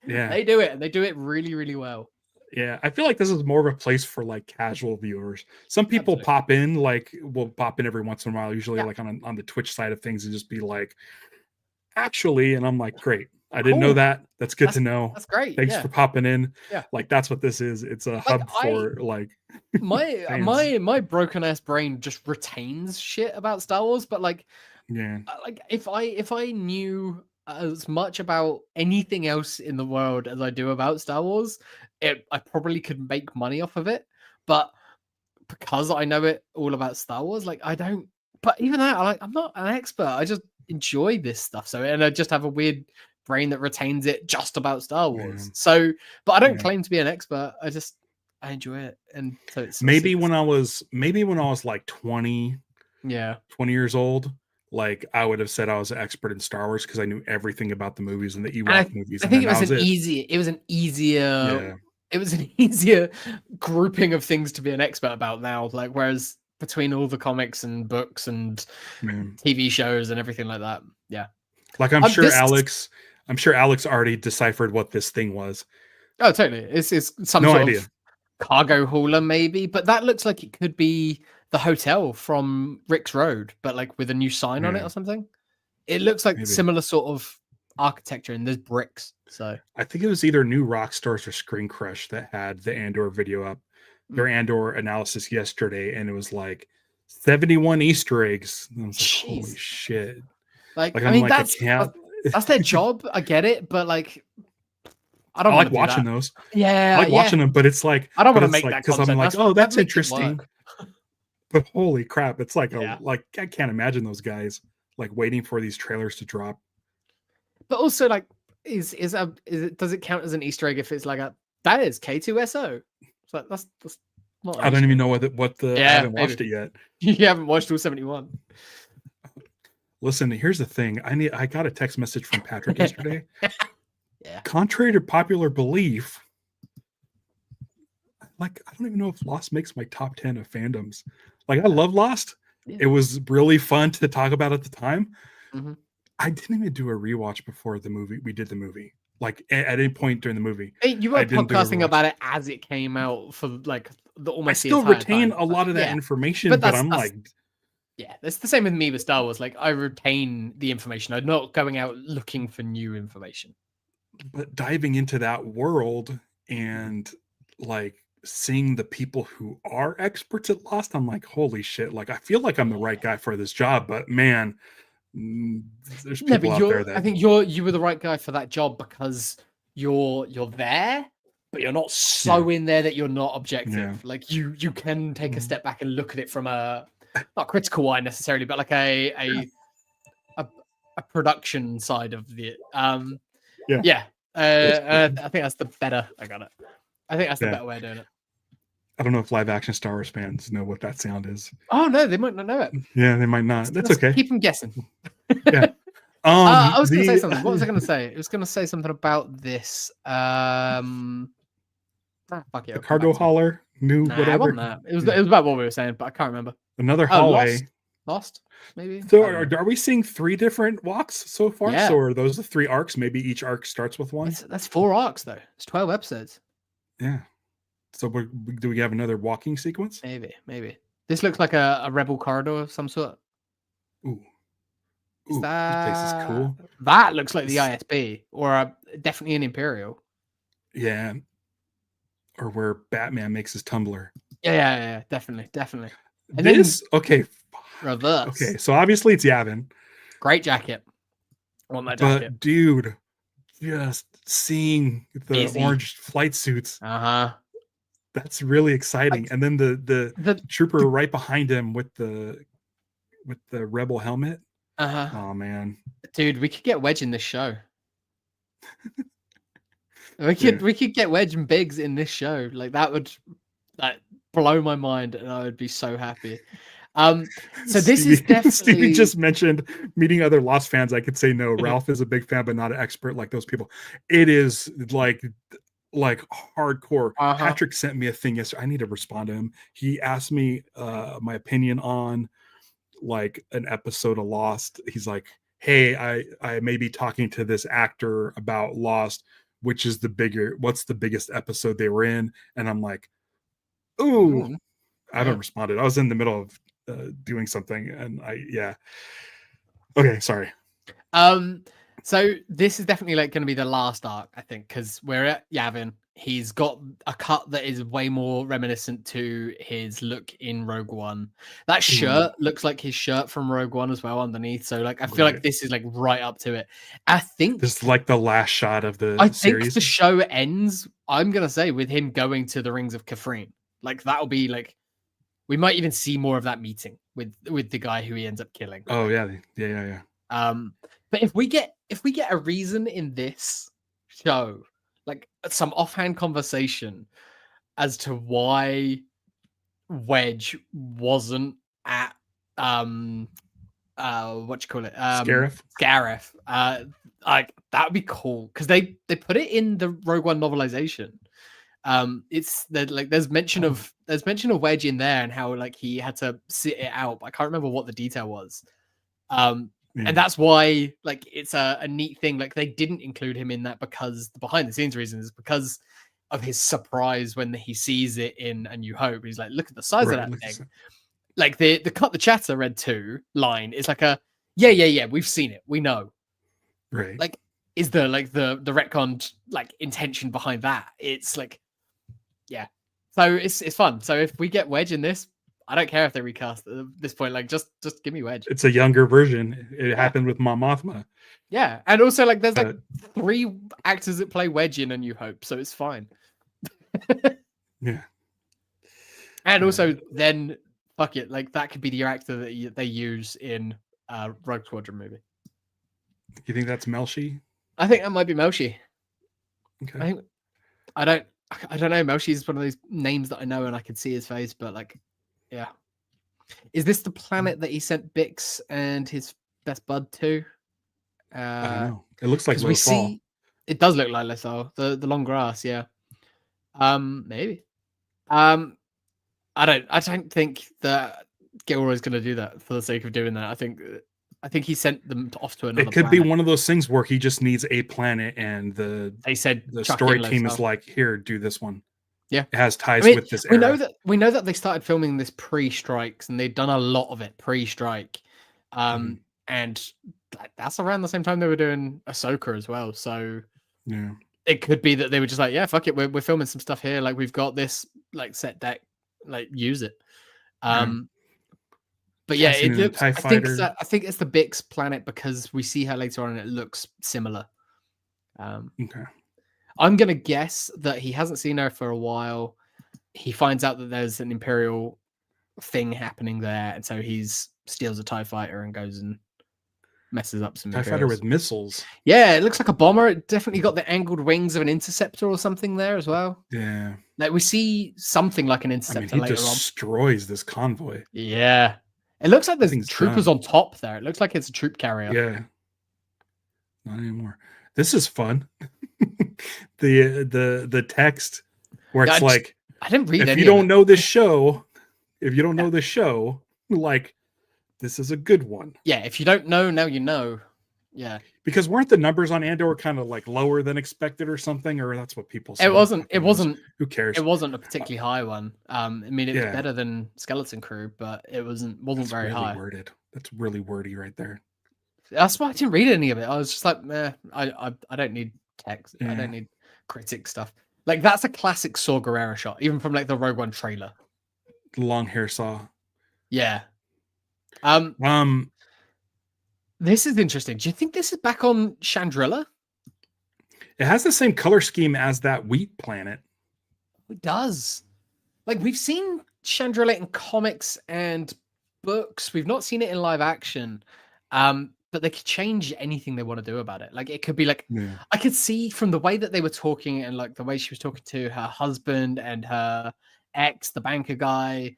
[SPEAKER 1] They do it, and they do it really, really well.
[SPEAKER 2] Yeah, I feel like this is more of a place for like casual viewers. Some people pop in, will pop in every once in a while, usually like on the Twitch side of things, and just be like, actually, and I'm like, great. I didn't know that. That's good to know.
[SPEAKER 1] That's great.
[SPEAKER 2] Thanks for popping in.
[SPEAKER 1] Yeah.
[SPEAKER 2] Like that's what this is. It's a hub for
[SPEAKER 1] my broken ass brain just retains shit about Star Wars, but if I knew as much about anything else in the world as I do about Star Wars, I probably could make money off of it. But because I know it all about Star Wars, I don't. But even that, I'm not an expert. I just enjoy this stuff. And I just have a weird brain that retains it just about Star Wars. So, but I don't claim to be an expert. I enjoy it, and so it's
[SPEAKER 2] maybe when I was like 20, 20 years old. I would have said I was an expert in Star Wars because I knew everything about the movies and the Ewok movies.
[SPEAKER 1] I think it was an easier grouping of things to be an expert about now. Whereas between all the comics and books and TV shows and everything like that,
[SPEAKER 2] I'm sure Alex already deciphered what this thing was.
[SPEAKER 1] Oh, totally. It's some sort of cargo hauler, maybe, but that looks like it could be the hotel from Rick's Road, but with a new sign on it or something. It looks like similar sort of architecture, and there's bricks. So
[SPEAKER 2] I think it was either New Rockstars or Screen Crush that had the Andor video up, their Andor analysis yesterday, and it was 71 Easter eggs. And I was like, holy shit!
[SPEAKER 1] That's their job. I get it, but I don't
[SPEAKER 2] like watching those.
[SPEAKER 1] Yeah,
[SPEAKER 2] I like watching them, but it's I
[SPEAKER 1] don't want to make that
[SPEAKER 2] because I'm oh, that's interesting. But holy crap, it's I can't imagine those guys waiting for these trailers to drop.
[SPEAKER 1] But also, does it count as an Easter egg if it's that is K2SO? It's that's not.
[SPEAKER 2] I don't even know what the. I haven't watched it yet.
[SPEAKER 1] You haven't watched all 71.
[SPEAKER 2] Listen, here's the thing. I got a text message from Patrick yesterday. Contrary to popular belief, I don't even know if Lost makes my top 10 of fandoms. I love Lost. Yeah. It was really fun to talk about at the time. Mm-hmm. I didn't even do a rewatch before the movie. We did the movie. At any point during the movie.
[SPEAKER 1] Hey, you were podcasting about it as it came out for almost.
[SPEAKER 2] I still retain a lot of that information, but I'm
[SPEAKER 1] it's the same with me with Star Wars. I retain the information. I'm not going out looking for new information.
[SPEAKER 2] But diving into that world and seeing the people who are experts at Lost, I'm like, holy shit! Like, I feel like I'm the right guy for this job, but man, there's
[SPEAKER 1] No,
[SPEAKER 2] people
[SPEAKER 1] but
[SPEAKER 2] out there
[SPEAKER 1] I
[SPEAKER 2] that
[SPEAKER 1] think you were the right guy for that job because you're there, but you're not so in there that you're not objective.
[SPEAKER 2] Yeah.
[SPEAKER 1] Like you can take a step back and look at it from a not critical eye necessarily, but like a production side of the
[SPEAKER 2] Yeah.
[SPEAKER 1] I think that's the better. I got it. I think that's the
[SPEAKER 2] Yeah.
[SPEAKER 1] better way of doing it.
[SPEAKER 2] I don't know if live action Star Wars fans know what that sound is.
[SPEAKER 1] Oh no, they might not know it.
[SPEAKER 2] Yeah, they might not. That's
[SPEAKER 1] Let's
[SPEAKER 2] okay.
[SPEAKER 1] Keep them guessing.
[SPEAKER 2] Yeah.
[SPEAKER 1] I was going to say something. What was I going to say? It was going to say something about this.
[SPEAKER 2] The
[SPEAKER 1] Fuck it.
[SPEAKER 2] cargo hauler,
[SPEAKER 1] It
[SPEAKER 2] whatever.
[SPEAKER 1] wasn't that. It was about what we were saying, but I can't remember.
[SPEAKER 2] Another hallway.
[SPEAKER 1] Lost, maybe.
[SPEAKER 2] So are we seeing 3 different walks so far?
[SPEAKER 1] Yeah.
[SPEAKER 2] So are those the 3 arcs? Maybe each arc starts with one.
[SPEAKER 1] That's 4 arcs though. It's 12 episodes.
[SPEAKER 2] Yeah. So do we have another walking sequence?
[SPEAKER 1] Maybe. This looks like a rebel corridor of some sort.
[SPEAKER 2] Ooh.
[SPEAKER 1] Is
[SPEAKER 2] this place is cool.
[SPEAKER 1] That looks like the ISB or definitely an Imperial.
[SPEAKER 2] Yeah. Or where Batman makes his tumbler.
[SPEAKER 1] Yeah, definitely. And
[SPEAKER 2] this
[SPEAKER 1] then
[SPEAKER 2] okay.
[SPEAKER 1] reverse.
[SPEAKER 2] Okay, so obviously it's Yavin.
[SPEAKER 1] Great jacket. I want that jacket.
[SPEAKER 2] But dude, just seeing the orange flight suits. That's really exciting. And then the trooper right behind him with the rebel helmet. Oh man,
[SPEAKER 1] dude, we could get Wedge in this show. we could get Wedge and Biggs in this show. Like that would blow my mind, and I would be so happy. So this is definitely.
[SPEAKER 2] Stevie just mentioned meeting other Lost fans. I could say no. Ralph is a big fan, but not an expert like those people. It is like hardcore. Patrick sent me a thing yesterday. I need to respond to him. He asked me my opinion on like an episode of Lost. He's like, hey, I may be talking to this actor about Lost, what's the biggest episode they were in? And I'm like, ooh, I haven't responded. I was in the middle of doing something, and okay, sorry.
[SPEAKER 1] So this is definitely like going to be the last arc, I think, because we're at Yavin. He's got a cut that is way more reminiscent to his look in Rogue One. That shirt looks like his shirt from Rogue One as well underneath. So like, I feel like this is like right up to it. I think
[SPEAKER 2] this is like the last shot of the series.
[SPEAKER 1] Think the show ends, I'm going to say, with him going to the Rings of Kafrene. Like that'll be like, we might even see more of that meeting with the guy who he ends up killing.
[SPEAKER 2] Oh yeah.
[SPEAKER 1] But if we get a reason in this show, like some offhand conversation as to why Wedge wasn't at Scarif, like that would be cool because they put it in the Rogue One novelization. It's there's mention of Wedge in there and how like he had to sit it out, but I can't remember what the detail was. And that's why like it's a neat thing. Like they didn't include him in that because the behind the scenes reason is because of his surprise when he sees it in A New Hope. He's like, look at the size of that thing. Like the cut the chatter Red 2 line is like a yeah, we've seen it, we know.
[SPEAKER 2] Right.
[SPEAKER 1] Like is the retconned like intention behind that. It's like so it's fun. So if we get Wedge in this, I don't care if they recast at this point. Like, just give me Wedge.
[SPEAKER 2] It's a younger version. It happened with Mon Mothma.
[SPEAKER 1] Yeah, and also like there's like 3 actors that play Wedge in A New Hope, so it's fine.
[SPEAKER 2] Yeah.
[SPEAKER 1] And also, then fuck it, like that could be the actor that they use in Rogue Squadron movie.
[SPEAKER 2] You think that's Melshi?
[SPEAKER 1] I think that might be Melshi.
[SPEAKER 2] Okay.
[SPEAKER 1] I don't know. Melshi is one of those names that I know and I can see his face, but like. Yeah. Is this the planet that he sent Bix and his best bud to?
[SPEAKER 2] I don't know. It looks like
[SPEAKER 1] Lothal. It does look like Lothal. The long grass, yeah. Maybe. I don't think that Gilroy's going to do that for the sake of doing that. I think he sent them off to another.
[SPEAKER 2] It could be one of those things where he just needs a planet, and the story team is like, here, do this one.
[SPEAKER 1] Yeah,
[SPEAKER 2] it has ties with this era.
[SPEAKER 1] We know that they started filming this pre-strikes, and they've done a lot of it pre-strike, and that's around the same time they were doing Ahsoka as well. So
[SPEAKER 2] yeah,
[SPEAKER 1] it could be that they were just like, yeah, fuck it, we're filming some stuff here. Like we've got this like set deck, like use it.
[SPEAKER 2] Yeah.
[SPEAKER 1] But yeah,
[SPEAKER 2] Cassian
[SPEAKER 1] it
[SPEAKER 2] and a
[SPEAKER 1] looks.
[SPEAKER 2] TIE
[SPEAKER 1] I think
[SPEAKER 2] fighter.
[SPEAKER 1] I think it's the Bix planet because we see her later on and it looks similar.
[SPEAKER 2] Okay.
[SPEAKER 1] I'm gonna guess that he hasn't seen her for a while. He finds out that there's an Imperial thing happening there, and so he's steals a TIE fighter and goes and messes up some
[SPEAKER 2] TIE fighter
[SPEAKER 1] Imperials.
[SPEAKER 2] with missiles.
[SPEAKER 1] Yeah, it looks like a bomber. It definitely got the angled wings of an interceptor or something there as well.
[SPEAKER 2] Yeah.
[SPEAKER 1] Like we see something like an interceptor
[SPEAKER 2] he
[SPEAKER 1] later
[SPEAKER 2] destroys this convoy.
[SPEAKER 1] on. Yeah. It looks like there's
[SPEAKER 2] Thing's
[SPEAKER 1] troopers
[SPEAKER 2] done.
[SPEAKER 1] on top there. It looks like it's a troop carrier.
[SPEAKER 2] Yeah. Not anymore. This is fun. the text where it's like,
[SPEAKER 1] I didn't read
[SPEAKER 2] if you don't know this show, like this is a good one.
[SPEAKER 1] Yeah, if you don't know, now you know. Yeah.
[SPEAKER 2] Because weren't the numbers on Andor kind of like lower than expected or something? Or that's what people say.
[SPEAKER 1] It wasn't
[SPEAKER 2] Who cares?
[SPEAKER 1] It wasn't a particularly high one. I mean it's
[SPEAKER 2] Yeah.
[SPEAKER 1] better than Skeleton Crew, but it wasn't
[SPEAKER 2] That's
[SPEAKER 1] very
[SPEAKER 2] really
[SPEAKER 1] high.
[SPEAKER 2] worded. That's really wordy right there.
[SPEAKER 1] That's why I didn't read any of it. I was just like, I don't need text. I
[SPEAKER 2] Yeah.
[SPEAKER 1] don't need critic stuff. Like that's a classic Saw Gerrera shot, even from like the Rogue One trailer.
[SPEAKER 2] Long hair saw.
[SPEAKER 1] Yeah. This is interesting. Do you think this is back on Chandrilla?
[SPEAKER 2] It has the same color scheme as that wheat planet.
[SPEAKER 1] It does. Like we've seen Chandrilla in comics and books. We've not seen it in live action. But they could change anything they want to do about it. Like it could be like I could see from the way that they were talking and like the way she was talking to her husband and her ex, the banker guy.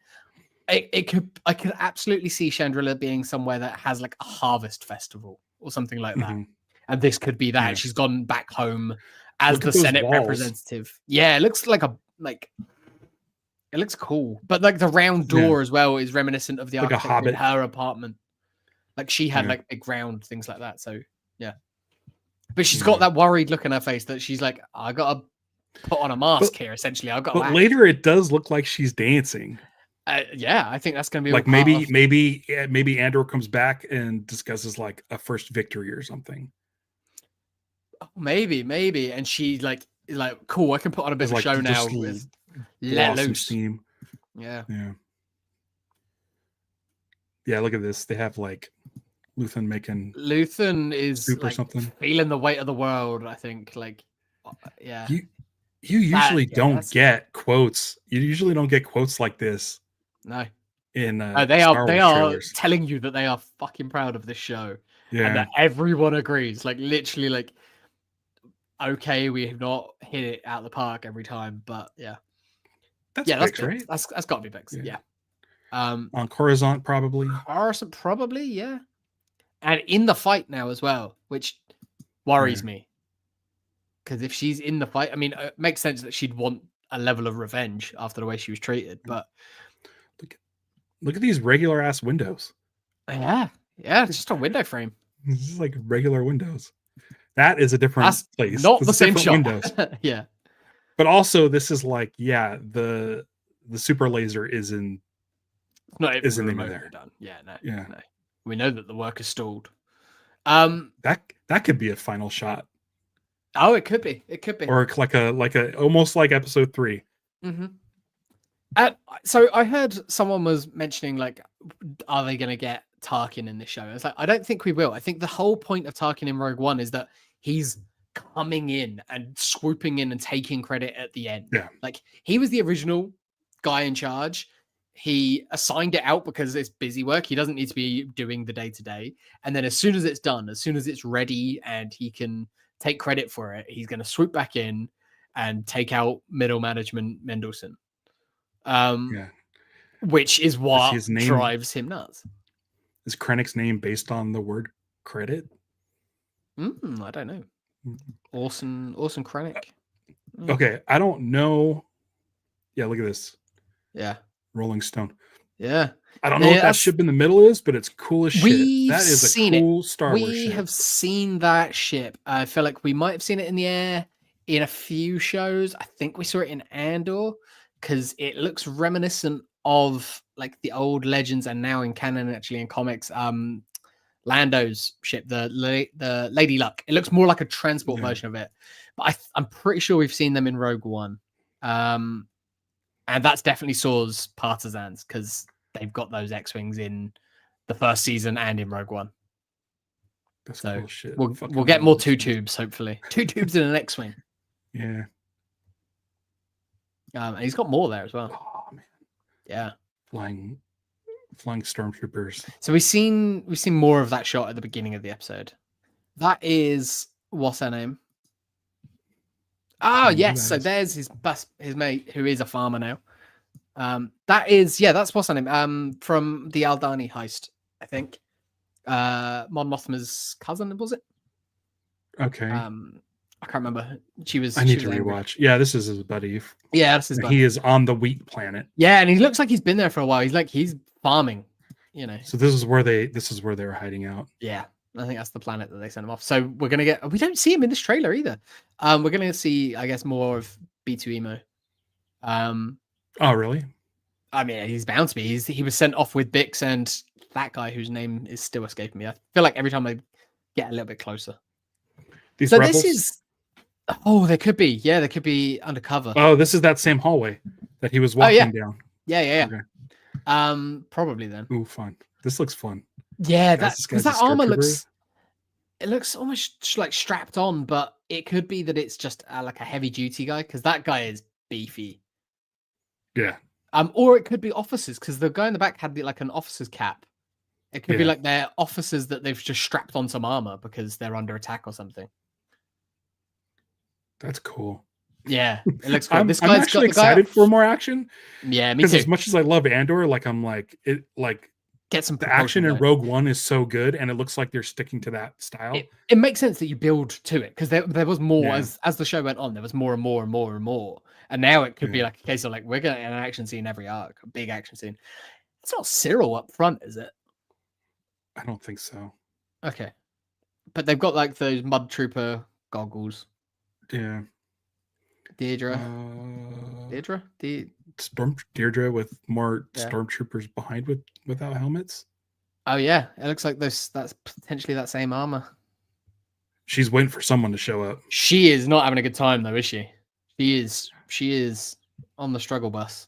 [SPEAKER 1] I could absolutely see Chandrilla being somewhere that has like a harvest festival or something like that. And this could be that.
[SPEAKER 2] Yeah.
[SPEAKER 1] She's gone back home as
[SPEAKER 2] Look
[SPEAKER 1] the
[SPEAKER 2] at those
[SPEAKER 1] Senate
[SPEAKER 2] walls.
[SPEAKER 1] representative. Yeah, it looks like it looks cool. But like the round door as well is reminiscent of the
[SPEAKER 2] Like a
[SPEAKER 1] architecture in
[SPEAKER 2] Hobbit.
[SPEAKER 1] her apartment. Like she had like big round things like that. So yeah. But she's got that worried look on her face that she's like, I gotta put on a mask here, essentially. I've got
[SPEAKER 2] But later it does look like she's dancing.
[SPEAKER 1] Yeah, I think that's gonna be
[SPEAKER 2] Like maybe Andor comes back and discusses like a first victory or something.
[SPEAKER 1] Maybe. And she like is like, cool, I can put on a bit of a show now. Let loose.
[SPEAKER 2] Steam.
[SPEAKER 1] Yeah.
[SPEAKER 2] Yeah, look at this. They have like
[SPEAKER 1] Luthen is
[SPEAKER 2] soup or
[SPEAKER 1] like
[SPEAKER 2] something.
[SPEAKER 1] feeling the weight of the world, I think. Like yeah.
[SPEAKER 2] You usually don't get quotes. You usually don't get quotes like this.
[SPEAKER 1] No.
[SPEAKER 2] In
[SPEAKER 1] they
[SPEAKER 2] Star Wars
[SPEAKER 1] are
[SPEAKER 2] trailers.
[SPEAKER 1] telling you that they are fucking proud of this show.
[SPEAKER 2] Yeah.
[SPEAKER 1] And that everyone agrees. Like literally like okay, we have not hit it out of the park every time, but yeah.
[SPEAKER 2] That's
[SPEAKER 1] Bix,
[SPEAKER 2] good. Right?
[SPEAKER 1] That's gotta be Bix. Yeah.
[SPEAKER 2] On Coruscant, probably.
[SPEAKER 1] Coruscant, probably, yeah. And in the fight now as well, which worries me. Because if she's in the fight, I mean, it makes sense that she'd want a level of revenge after the way she was treated. But
[SPEAKER 2] look at these regular ass windows.
[SPEAKER 1] Yeah, it's just a window frame.
[SPEAKER 2] This is like regular windows. That is a different place.
[SPEAKER 1] Not the same shot.
[SPEAKER 2] Windows.
[SPEAKER 1] Yeah.
[SPEAKER 2] But also, this is like, the super laser is in.
[SPEAKER 1] Isn't
[SPEAKER 2] there.
[SPEAKER 1] Done. Yeah, no. We know that the work is stalled.
[SPEAKER 2] That could be a final shot.
[SPEAKER 1] Oh, it could be. It could be.
[SPEAKER 2] Or like a almost like episode 3.
[SPEAKER 1] Mm-hmm. So I heard someone was mentioning like, are they going to get Tarkin in this show? I was like, I don't think we will. I think the whole point of Tarkin in Rogue One is that he's coming in and swooping in and taking credit at the end.
[SPEAKER 2] Yeah.
[SPEAKER 1] Like he was the original guy in charge. He assigned it out because it's busy work. He doesn't need to be doing the day-to-day. And then as soon as it's done, as soon as it's ready and he can take credit for it, he's going to swoop back in and take out middle management Mendelsohn. Which is what drives him nuts.
[SPEAKER 2] Is Krennic's name based on the word credit?
[SPEAKER 1] I don't know. Orson Krennic.
[SPEAKER 2] Okay, I don't know. Yeah, look at this.
[SPEAKER 1] Yeah.
[SPEAKER 2] Rolling Stone.
[SPEAKER 1] Yeah.
[SPEAKER 2] I don't know what that ship in the middle is, but it's cool as shit. That is a cool Star Wars ship.
[SPEAKER 1] We have seen that ship. I feel like we might have seen it in the air in a few shows. I think we saw it in Andor because it looks reminiscent of like the old Legends and now in canon, actually in comics, Lando's ship, the Lady Luck. It looks more like a transport version of it. But I'm pretty sure we've seen them in Rogue One. And that's definitely Saw's partisans because they've got those X-Wings in the first season and in Rogue One.
[SPEAKER 2] That's
[SPEAKER 1] So
[SPEAKER 2] cool shit.
[SPEAKER 1] we'll get more two tubes, hopefully. 2 tubes in an X-Wing.
[SPEAKER 2] Yeah.
[SPEAKER 1] And he's got more there as well.
[SPEAKER 2] Oh man.
[SPEAKER 1] Yeah.
[SPEAKER 2] Flying stormtroopers.
[SPEAKER 1] So we've seen more of that shot at the beginning of the episode. That is what's her name? Oh yes, so there's his mate who is a farmer now. That's what's her name? From the Aldani heist, I think. Mon Mothma's cousin, was it?
[SPEAKER 2] Okay.
[SPEAKER 1] I can't remember. I
[SPEAKER 2] need to rewatch. Yeah, this is his buddy.
[SPEAKER 1] Yeah, this is.
[SPEAKER 2] He is on the wheat planet.
[SPEAKER 1] Yeah, and he looks like he's been there for a while. He's farming, you know.
[SPEAKER 2] So this is where they're hiding out.
[SPEAKER 1] Yeah, I think that's the planet that they sent him off. So we're gonna get. We don't see him in this trailer either. We're gonna see, I guess, more of B2EMO.
[SPEAKER 2] Oh really?
[SPEAKER 1] I mean, he's bound to be. He was sent off with Bix and that guy whose name is still escaping me. I feel like every time I get a little bit closer.
[SPEAKER 2] These rebels?
[SPEAKER 1] This is. Oh, there could be. Yeah, there could be undercover.
[SPEAKER 2] Oh, this is that same hallway that he was walking down.
[SPEAKER 1] Yeah. Okay. Probably then.
[SPEAKER 2] Ooh, fun. This looks fun.
[SPEAKER 1] Yeah, because that armor looks. It looks almost like strapped on, but it could be that it's just like a heavy duty guy because that guy is beefy.
[SPEAKER 2] Yeah.
[SPEAKER 1] Or it could be officers because the guy in the back had like an officer's cap. It could be like they're officers that they've just strapped on some armor because they're under attack or something.
[SPEAKER 2] That's cool.
[SPEAKER 1] Yeah, it looks cool.
[SPEAKER 2] I'm actually excited for more action.
[SPEAKER 1] Yeah, me too.
[SPEAKER 2] As much as I love Andor,
[SPEAKER 1] get some
[SPEAKER 2] the action in Rogue One is so good, and it looks like they're sticking to that style.
[SPEAKER 1] It makes sense that you build to it because there was more as the show went on. There was more and more and more and more, and now it could be like a case of like we're gonna an action scene every arc, a big action scene. It's not Cyril up front, is it?
[SPEAKER 2] I don't think so.
[SPEAKER 1] Okay, but they've got like those mud trooper goggles.
[SPEAKER 2] Yeah.
[SPEAKER 1] Deirdre
[SPEAKER 2] with more stormtroopers behind without helmets.
[SPEAKER 1] Oh yeah, it looks like that's potentially that same armor.
[SPEAKER 2] She's waiting for someone to show up.
[SPEAKER 1] She is not having a good time though, is she? She is on the struggle bus.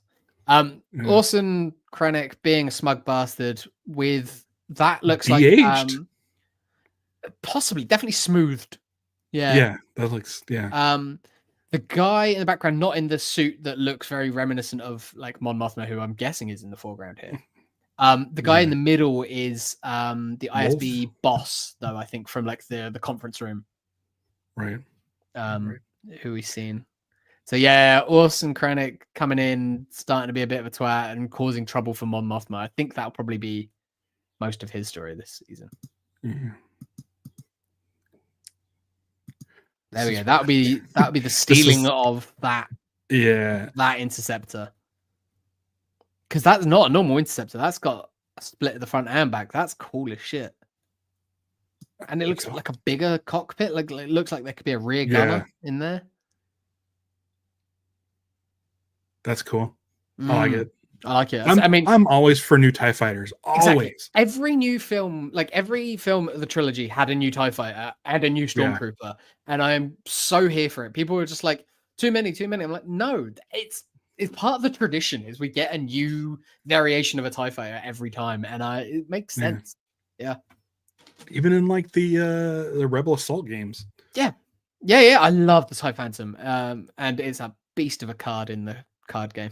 [SPEAKER 1] Orson Krennic being a smug bastard with that looks
[SPEAKER 2] de-aged.
[SPEAKER 1] Like possibly definitely smoothed.
[SPEAKER 2] Yeah, that looks
[SPEAKER 1] the guy in the background, not in the suit that looks very reminiscent of like Mon Mothma, who I'm guessing is in the foreground here. The guy in the middle is the ISB boss, though, I think, from like the conference room.
[SPEAKER 2] Right.
[SPEAKER 1] Who we've seen. So yeah, Orson Krennic coming in, starting to be a bit of a twat and causing trouble for Mon Mothma. I think that'll probably be most of his story this season.
[SPEAKER 2] Mm-hmm.
[SPEAKER 1] There we go. That'll be the stealing of that interceptor. Because that's not a normal interceptor. That's got a split at the front and back. That's cool as shit. And it looks like a bigger cockpit. Like it looks like there could be a rear gunner in there.
[SPEAKER 2] That's cool. I like it.
[SPEAKER 1] I like it.
[SPEAKER 2] I'm always for new TIE fighters. Always.
[SPEAKER 1] Exactly. Every new film, like every film of the trilogy, had a new TIE fighter and a new stormtrooper, and I am so here for it. People were just like, too many. I'm like, no, it's part of the tradition. Is we get a new variation of a TIE fighter every time, and it makes sense. Yeah.
[SPEAKER 2] Even in like the Rebel Assault games.
[SPEAKER 1] Yeah. I love the TIE Phantom, and it's a beast of a card in the card game.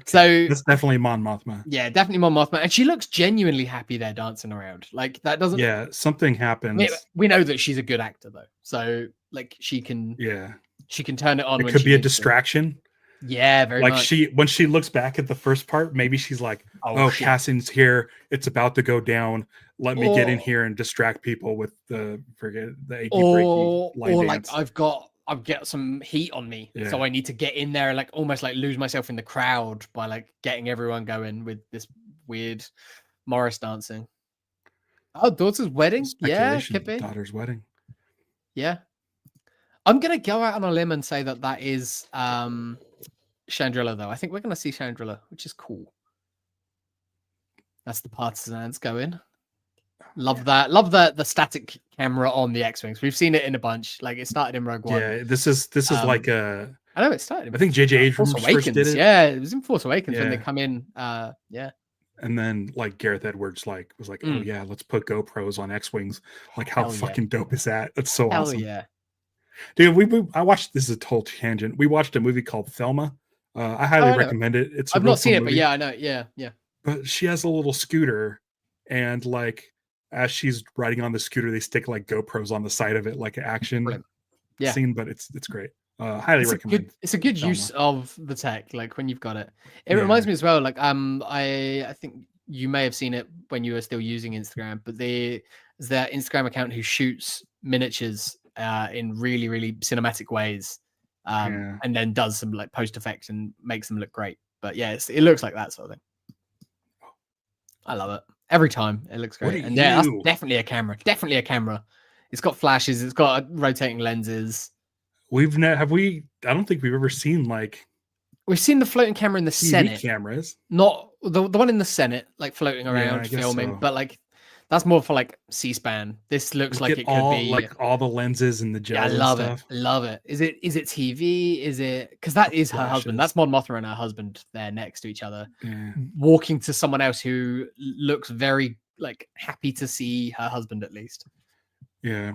[SPEAKER 1] So
[SPEAKER 2] that's definitely Mon Mothma.
[SPEAKER 1] Yeah, definitely Mon Mothma, and she looks genuinely happy there dancing around. Like that doesn't.
[SPEAKER 2] Yeah, something happens.
[SPEAKER 1] We know that she's a good actor though, so like she can turn it on.
[SPEAKER 2] It could be a distraction.
[SPEAKER 1] Yeah, very
[SPEAKER 2] like
[SPEAKER 1] much.
[SPEAKER 2] When she looks back at the first part, maybe she's like, "Oh, Cassian's here. It's about to go down. Let me get in here and distract people with the achy breaky line dance."
[SPEAKER 1] Like I've got some heat on me, so I need to get in there and like almost like lose myself in the crowd by like getting everyone going with this weird Morris dancing. Oh, daughter's wedding? Yeah, could be.
[SPEAKER 2] Daughter's wedding.
[SPEAKER 1] Yeah. I'm gonna go out on a limb and say that is Chandrilla though. I think we're gonna see Chandrilla, which is cool. That's the partisans going. Love that. Love the static camera on the X-Wings. We've seen it in a bunch. Like it started in Rogue One.
[SPEAKER 2] Yeah, this is like a
[SPEAKER 1] I know it started.
[SPEAKER 2] I think J.J. Abrams
[SPEAKER 1] Force
[SPEAKER 2] first
[SPEAKER 1] Awakens.
[SPEAKER 2] did it.
[SPEAKER 1] Yeah, it was in Force Awakens when they
[SPEAKER 2] Yeah.
[SPEAKER 1] come in. Yeah.
[SPEAKER 2] And then like Gareth Edwards was like, oh yeah, let's put GoPros on X-wings. Like how
[SPEAKER 1] Hell yeah.
[SPEAKER 2] fucking dope is that? That's so
[SPEAKER 1] Hell
[SPEAKER 2] awesome.
[SPEAKER 1] yeah.
[SPEAKER 2] Dude, I watched, this is a total tangent. We watched a movie called Thelma. I highly recommend it. It's
[SPEAKER 1] I've not seen it,
[SPEAKER 2] movie.
[SPEAKER 1] but yeah, I know. Yeah.
[SPEAKER 2] But she has a little scooter, and like as she's riding on the scooter, they stick like GoPros on the side of it, like an action scene. But it's great. Highly recommend.
[SPEAKER 1] It's a good
[SPEAKER 2] Thelma.
[SPEAKER 1] use of the tech, like when you've got it. It reminds me as well, like I think you may have seen it when you were still using Instagram, but there's that Instagram account who shoots miniatures in really, really cinematic ways, and then does some like post effects and makes them look great. But yeah, it looks like that sort of thing. I love it every time. It looks great, and yeah, that's definitely a camera. Definitely a camera. It's got flashes. It's got rotating lenses.
[SPEAKER 2] I don't think we've ever seen like.
[SPEAKER 1] We've seen the floating camera in the
[SPEAKER 2] TV
[SPEAKER 1] Senate.
[SPEAKER 2] cameras.
[SPEAKER 1] Not the one in the Senate, like floating around filming, but like that's more for like C-SPAN. This looks like it could be
[SPEAKER 2] like all the lenses and the gels.
[SPEAKER 1] Yeah, I love
[SPEAKER 2] and stuff.
[SPEAKER 1] it. Love it. Is it TV? Is it because that is her husband? That's Mon Mothma and her husband there next to each other, walking to someone else who looks very like happy to see her husband at least.
[SPEAKER 2] Yeah.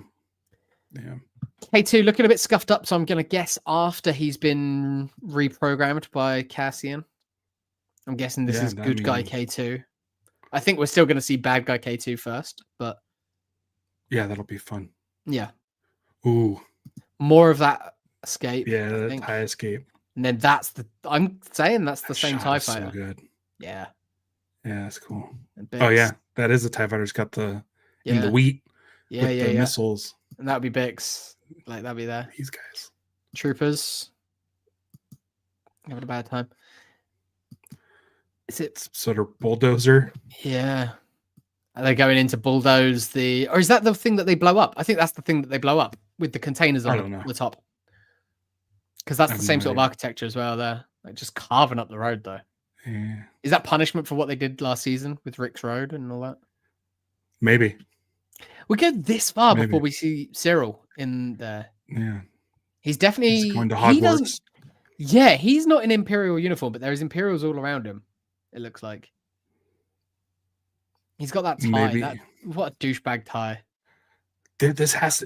[SPEAKER 1] K2 looking a bit scuffed up, so I'm gonna guess after he's been reprogrammed by Cassian. I'm guessing this is good guy K2. I think we're still gonna see bad guy K2 first, but
[SPEAKER 2] yeah, that'll be fun.
[SPEAKER 1] Yeah.
[SPEAKER 2] Ooh.
[SPEAKER 1] More of that escape.
[SPEAKER 2] Yeah, that TIE escape.
[SPEAKER 1] And then I'm saying that's the same TIE fighter.
[SPEAKER 2] So good.
[SPEAKER 1] Yeah.
[SPEAKER 2] Yeah, that's cool. Oh yeah, that is a TIE fighter. It's got the wheat.
[SPEAKER 1] Yeah,
[SPEAKER 2] with the missiles.
[SPEAKER 1] And that would be Bix. Like that'd be there.
[SPEAKER 2] These guys.
[SPEAKER 1] Troopers. Having a bad time. Is it
[SPEAKER 2] sort of bulldozer?
[SPEAKER 1] Yeah. Are they going in to bulldoze or is that the thing that they blow up? I think that's the thing that they blow up with the containers on the top. Because that's the same sort of architecture as well there. Like just carving up the road though.
[SPEAKER 2] Yeah.
[SPEAKER 1] Is that punishment for what they did last season with Rick's Road and all that?
[SPEAKER 2] Maybe.
[SPEAKER 1] We get this far before we see Cyril in there.
[SPEAKER 2] Yeah.
[SPEAKER 1] He's definitely
[SPEAKER 2] he's going to Hogwarts.
[SPEAKER 1] He's not in Imperial uniform, but there's Imperials all around him. It looks like. He's got that tie. What a douchebag tie.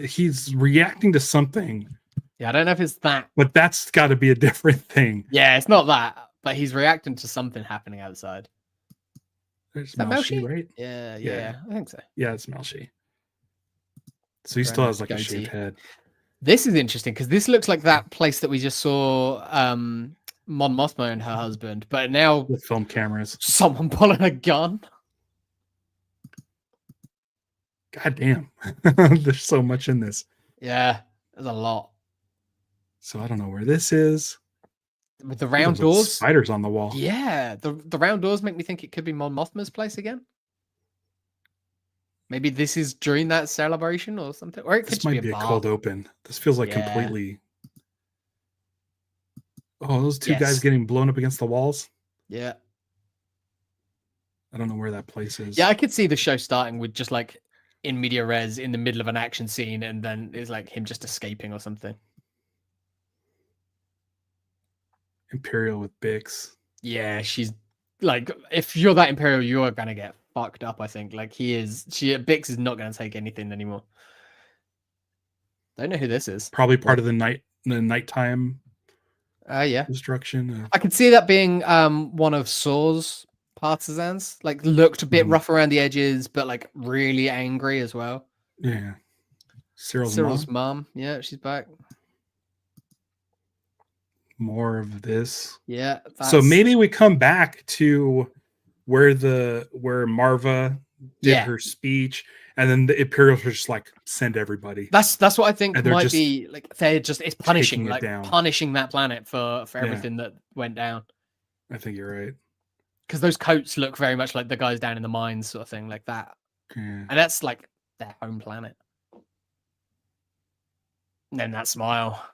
[SPEAKER 2] He's reacting to something.
[SPEAKER 1] Yeah, I don't know if it's that.
[SPEAKER 2] But that's got to be a different thing.
[SPEAKER 1] Yeah, it's not that. But he's reacting to something happening outside.
[SPEAKER 2] There's Melshi, right?
[SPEAKER 1] Yeah, I think so.
[SPEAKER 2] Yeah, it's Melshi. So he still has like a shaved head.
[SPEAKER 1] This is interesting because this looks like that place that we just saw Mon Mothma and her husband, but now
[SPEAKER 2] with film cameras.
[SPEAKER 1] Someone pulling a gun.
[SPEAKER 2] God damn. There's so much in this.
[SPEAKER 1] Yeah, there's a lot.
[SPEAKER 2] So I don't know where this is.
[SPEAKER 1] With the round doors.
[SPEAKER 2] Spiders on the wall.
[SPEAKER 1] Yeah, the round doors make me think it could be Mon Mothma's place again. Maybe this is during that celebration or something. Or it could
[SPEAKER 2] this might be a cold open. This feels like completely. Oh, those two guys getting blown up against the walls.
[SPEAKER 1] Yeah.
[SPEAKER 2] I don't know where that place is.
[SPEAKER 1] Yeah, I could see the show starting with just like in media res in the middle of an action scene, and then it's like him just escaping or something.
[SPEAKER 2] Imperial with Bix.
[SPEAKER 1] Yeah, she's like, if you're that Imperial, you're gonna get fucked up. I think like Bix is not gonna take anything anymore. Don't know who this is.
[SPEAKER 2] Probably part of the nighttime.
[SPEAKER 1] Yeah.
[SPEAKER 2] Destruction.
[SPEAKER 1] I could see that being one of Saw's partisans. Like looked a bit rough around the edges, but like really angry as well.
[SPEAKER 2] Yeah.
[SPEAKER 1] Cyril's mom. Yeah, she's back.
[SPEAKER 2] More of this.
[SPEAKER 1] Yeah.
[SPEAKER 2] So maybe we come back to where Marva did her speech, and then the Imperials are just like send everybody.
[SPEAKER 1] That's what I think might be like it's punishing punishing that planet for everything that went down.
[SPEAKER 2] I think you're right.
[SPEAKER 1] Because those coats look very much like the guys down in the mines, sort of thing, like that.
[SPEAKER 2] Yeah.
[SPEAKER 1] And that's like their home planet. And then that smile.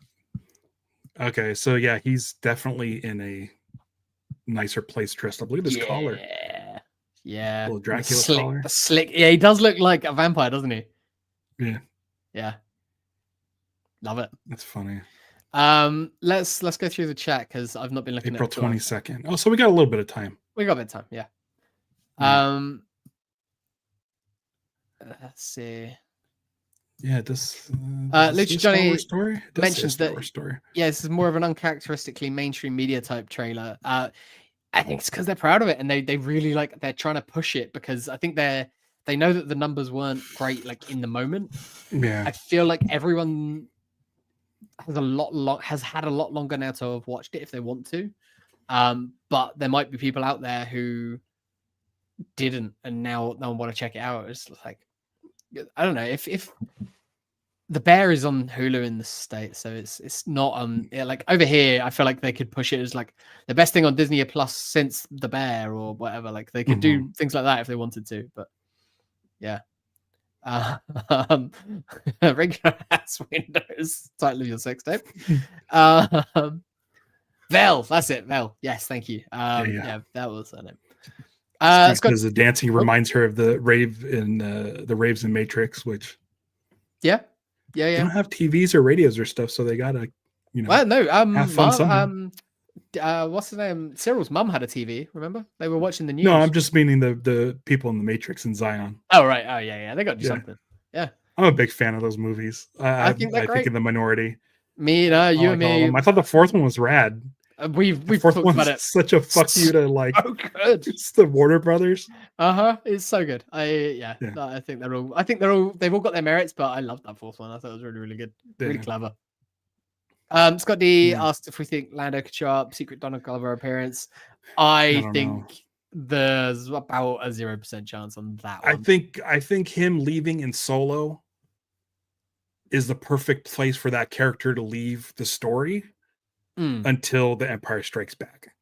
[SPEAKER 2] Okay, so yeah, he's definitely in a nicer place dressed up. Look at this collar.
[SPEAKER 1] Yeah.
[SPEAKER 2] Little Dracula collar.
[SPEAKER 1] The slick. Yeah, he does look like a vampire, doesn't he?
[SPEAKER 2] Yeah.
[SPEAKER 1] Yeah. Love it.
[SPEAKER 2] That's funny.
[SPEAKER 1] Let's go through the chat because I've not been looking
[SPEAKER 2] April
[SPEAKER 1] at April
[SPEAKER 2] 22nd. Oh, so we got a little bit of time.
[SPEAKER 1] We got a bit of time, yeah. Let's see.
[SPEAKER 2] Yeah, this
[SPEAKER 1] Lucha Johnny
[SPEAKER 2] story
[SPEAKER 1] mentions that
[SPEAKER 2] story.
[SPEAKER 1] Yeah, this is more of an uncharacteristically mainstream media type trailer. I think it's because they're proud of it and they really they're trying to push it because I think they know that the numbers weren't great in the moment.
[SPEAKER 2] Yeah,
[SPEAKER 1] I feel like everyone has had a lot longer now to have watched it if they want to. But there might be people out there who didn't and now want to check it out. It's I don't know if The Bear is on Hulu in the States, so it's not over here. I feel like they could push it as the best thing on Disney Plus since The Bear or whatever. They could do things like that if they wanted to, but yeah. Regular ass Windows title of your sex tape. Vel, that's it. Vel, yes, thank you. Yeah, that was her name.
[SPEAKER 2] because the dancing reminds her of the rave in the raves in Matrix, which
[SPEAKER 1] yeah.
[SPEAKER 2] They don't have TVs or radios or stuff, so they gotta,
[SPEAKER 1] well, no,
[SPEAKER 2] have fun somehow.
[SPEAKER 1] What's his name? Cyril's mum had a TV. Remember, they were watching the news.
[SPEAKER 2] No, I'm just meaning the people in the Matrix in Zion.
[SPEAKER 1] Oh right, oh yeah, they got to do something. Yeah,
[SPEAKER 2] I'm a big fan of those movies. I think in the minority.
[SPEAKER 1] Me, you and me.
[SPEAKER 2] I thought the fourth one was rad.
[SPEAKER 1] We've talked about it.
[SPEAKER 2] Such a fuck you to
[SPEAKER 1] so good.
[SPEAKER 2] It's the Warner Brothers.
[SPEAKER 1] It's so good. I think they've all got their merits, but I love that fourth one. I thought it was really, really good, really clever. Scott D asked if we think Lando could show up, secret Donald Glover appearance. I think there's about a 0% chance on that one.
[SPEAKER 2] I think him leaving in Solo is the perfect place for that character to leave the story. Until the Empire Strikes Back.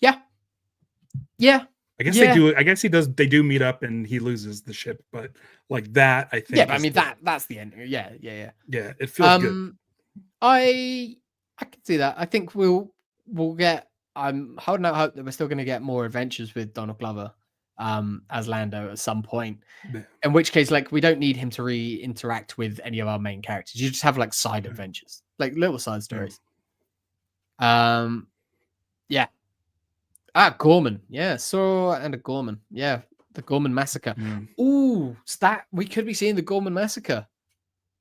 [SPEAKER 2] Yeah. I guess they do. I guess he does. They do meet up, and he loses the ship. But that, I think.
[SPEAKER 1] Yeah, but I mean that's the end. Yeah.
[SPEAKER 2] Yeah, it feels good.
[SPEAKER 1] I can see that. I think we'll get. I'm holding out hope that we're still going to get more adventures with Donald Glover, as Lando at some point. Yeah. In which case, we don't need him to interact with any of our main characters. You just have side adventures, little side stories. Yeah. Gorman. Yeah, Saw and a Gorman. Yeah, the Gorman Massacre. Ooh, we could be seeing the Gorman Massacre.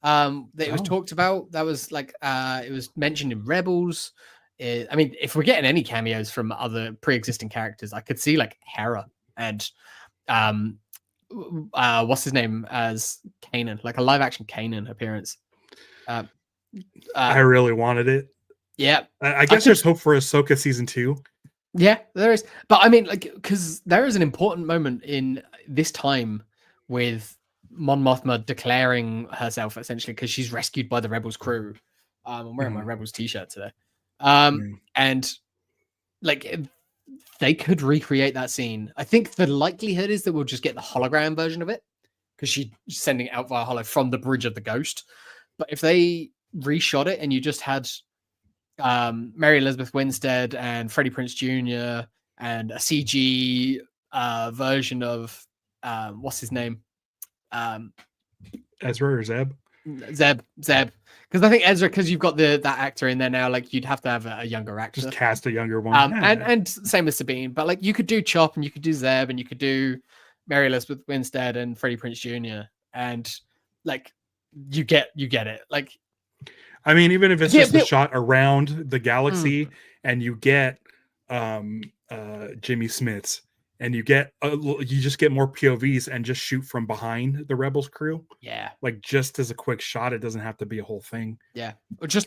[SPEAKER 1] That it was talked about. That was it was mentioned in Rebels. I mean, if we're getting any cameos from other pre-existing characters, I could see Hera and what's his name as Kanan, a live action Kanan appearance.
[SPEAKER 2] I really wanted it.
[SPEAKER 1] Yeah,
[SPEAKER 2] I guess there's hope for Ahsoka season 2.
[SPEAKER 1] Yeah, there is. But I mean, because there is an important moment in this time with Mon Mothma declaring herself essentially because she's rescued by the Rebels crew. I'm wearing my Rebels t-shirt today. And they could recreate that scene. I think the likelihood is that we'll just get the hologram version of it because she's sending it out via holo from the Bridge of the Ghost. But if they reshot it and you just had Mary Elizabeth Winstead and Freddie Prinze Jr. and a CG version of what's his name?
[SPEAKER 2] Ezra or Zeb?
[SPEAKER 1] Zeb. Because I think Ezra, because you've got that actor in there now, you'd have to have a younger actor.
[SPEAKER 2] Just cast a younger one.
[SPEAKER 1] And same as Sabine, but you could do Chop and you could do Zeb and you could do Mary Elizabeth Winstead and Freddie Prinze Jr. and you get it.
[SPEAKER 2] I mean, even if it's just a shot around the galaxy and you get Jimmy Smits and you just get more POVs and just shoot from behind the Rebels crew.
[SPEAKER 1] Yeah.
[SPEAKER 2] Just as a quick shot, it doesn't have to be a whole thing.
[SPEAKER 1] Yeah. Or just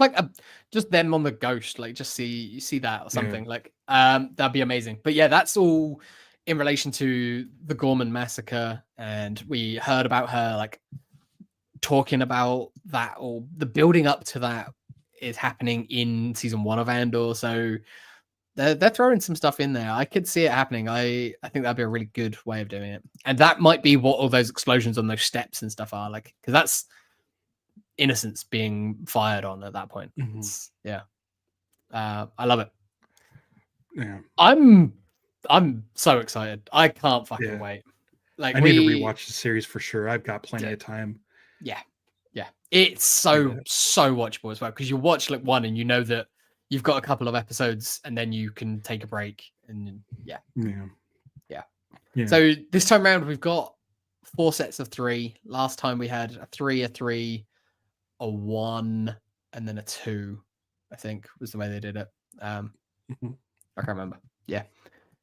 [SPEAKER 1] just them on the Ghost, just see that or something. That'd be amazing. But yeah, that's all in relation to the Gorman Massacre. And we heard about her talking about that, or the building up to that is happening in season 1 of Andor, so they're throwing some stuff in there. I could see it happening. I think that'd be a really good way of doing it, and that might be what all those explosions on those steps and stuff are because that's innocence being fired on at that point. I love it.
[SPEAKER 2] Yeah,
[SPEAKER 1] I'm so excited. I can't fucking wait.
[SPEAKER 2] I need to rewatch the series for sure. I've got plenty of time.
[SPEAKER 1] Yeah. Yeah, it's so watchable as well, because you watch like one and you know that you've got a couple of episodes and then you can take a break, and yeah. So this time around we've got 4 sets of 3. Last time we had a 3, a 1, and then a 2. I think was the way they did it. I can't remember. Yeah.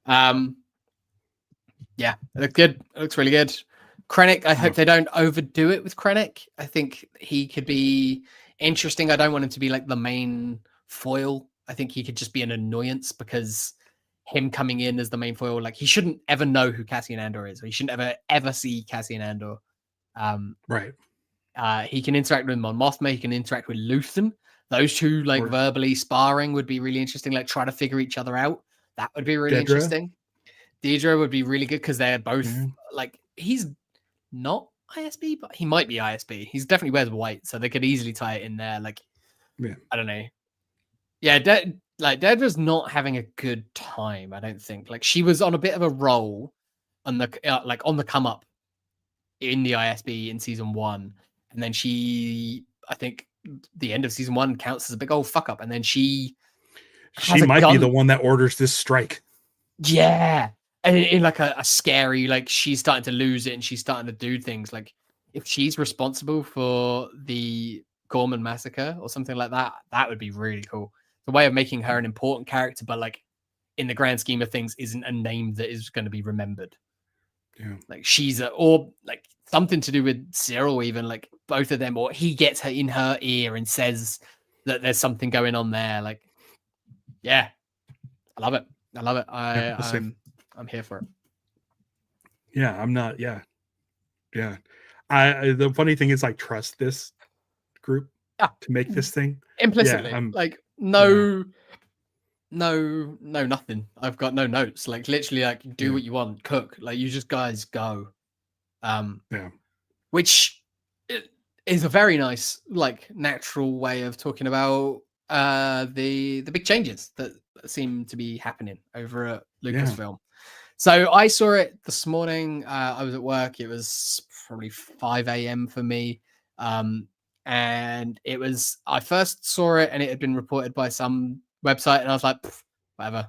[SPEAKER 1] Yeah, it looks good. It looks really good. Krennic, I hope they don't overdo it with Krennic. I think he could be interesting. I don't want him to be like the main foil. I think he could just be an annoyance, because him coming in as the main foil, like, he shouldn't ever know who Cassian Andor is. Or he shouldn't ever see Cassian Andor.
[SPEAKER 2] Right.
[SPEAKER 1] He can interact with Mon Mothma. He can interact with Luthen. Those two, like, verbally sparring would be really interesting. Like, try to figure each other out. That would be really interesting. Deidre would be really good, because they're both like, he's not ISB, but he might be ISB. He's definitely wears white, so they could easily tie it in there. Like, I don't know. Yeah, Deidre's not having a good time, I don't think. Like, she was on a bit of a roll on the on the come up in the ISB in season 1, and then I think the end of season 1 counts as a big old fuck up, and then she
[SPEAKER 2] might be the one that orders this strike.
[SPEAKER 1] Yeah. And in like a scary, like, she's starting to lose it and she's starting to do things. Like, if she's responsible for the Gorman massacre or something like that, that would be really cool. The way of making her an important character, but like in the grand scheme of things, isn't a name that is going to be remembered.
[SPEAKER 2] Yeah.
[SPEAKER 1] Like, or like something to do with Cyril, even, like both of them, or he gets her in her ear and says that there's something going on there. Like, yeah, I love it. I love it. I'm here for it.
[SPEAKER 2] Yeah, I'm not. Yeah. The funny thing is, I trust this group to make this thing
[SPEAKER 1] implicitly. Like, no, nothing. I've got no notes. Like, literally, like, do what you want, cook. Like, you just guys go. Which is a very nice, like, natural way of talking about the big changes that seem to be happening over at Lucasfilm. So I saw it this morning. I was at work. It was probably 5 a.m. for me. And I first saw it and it had been reported by some website, and I was like, whatever.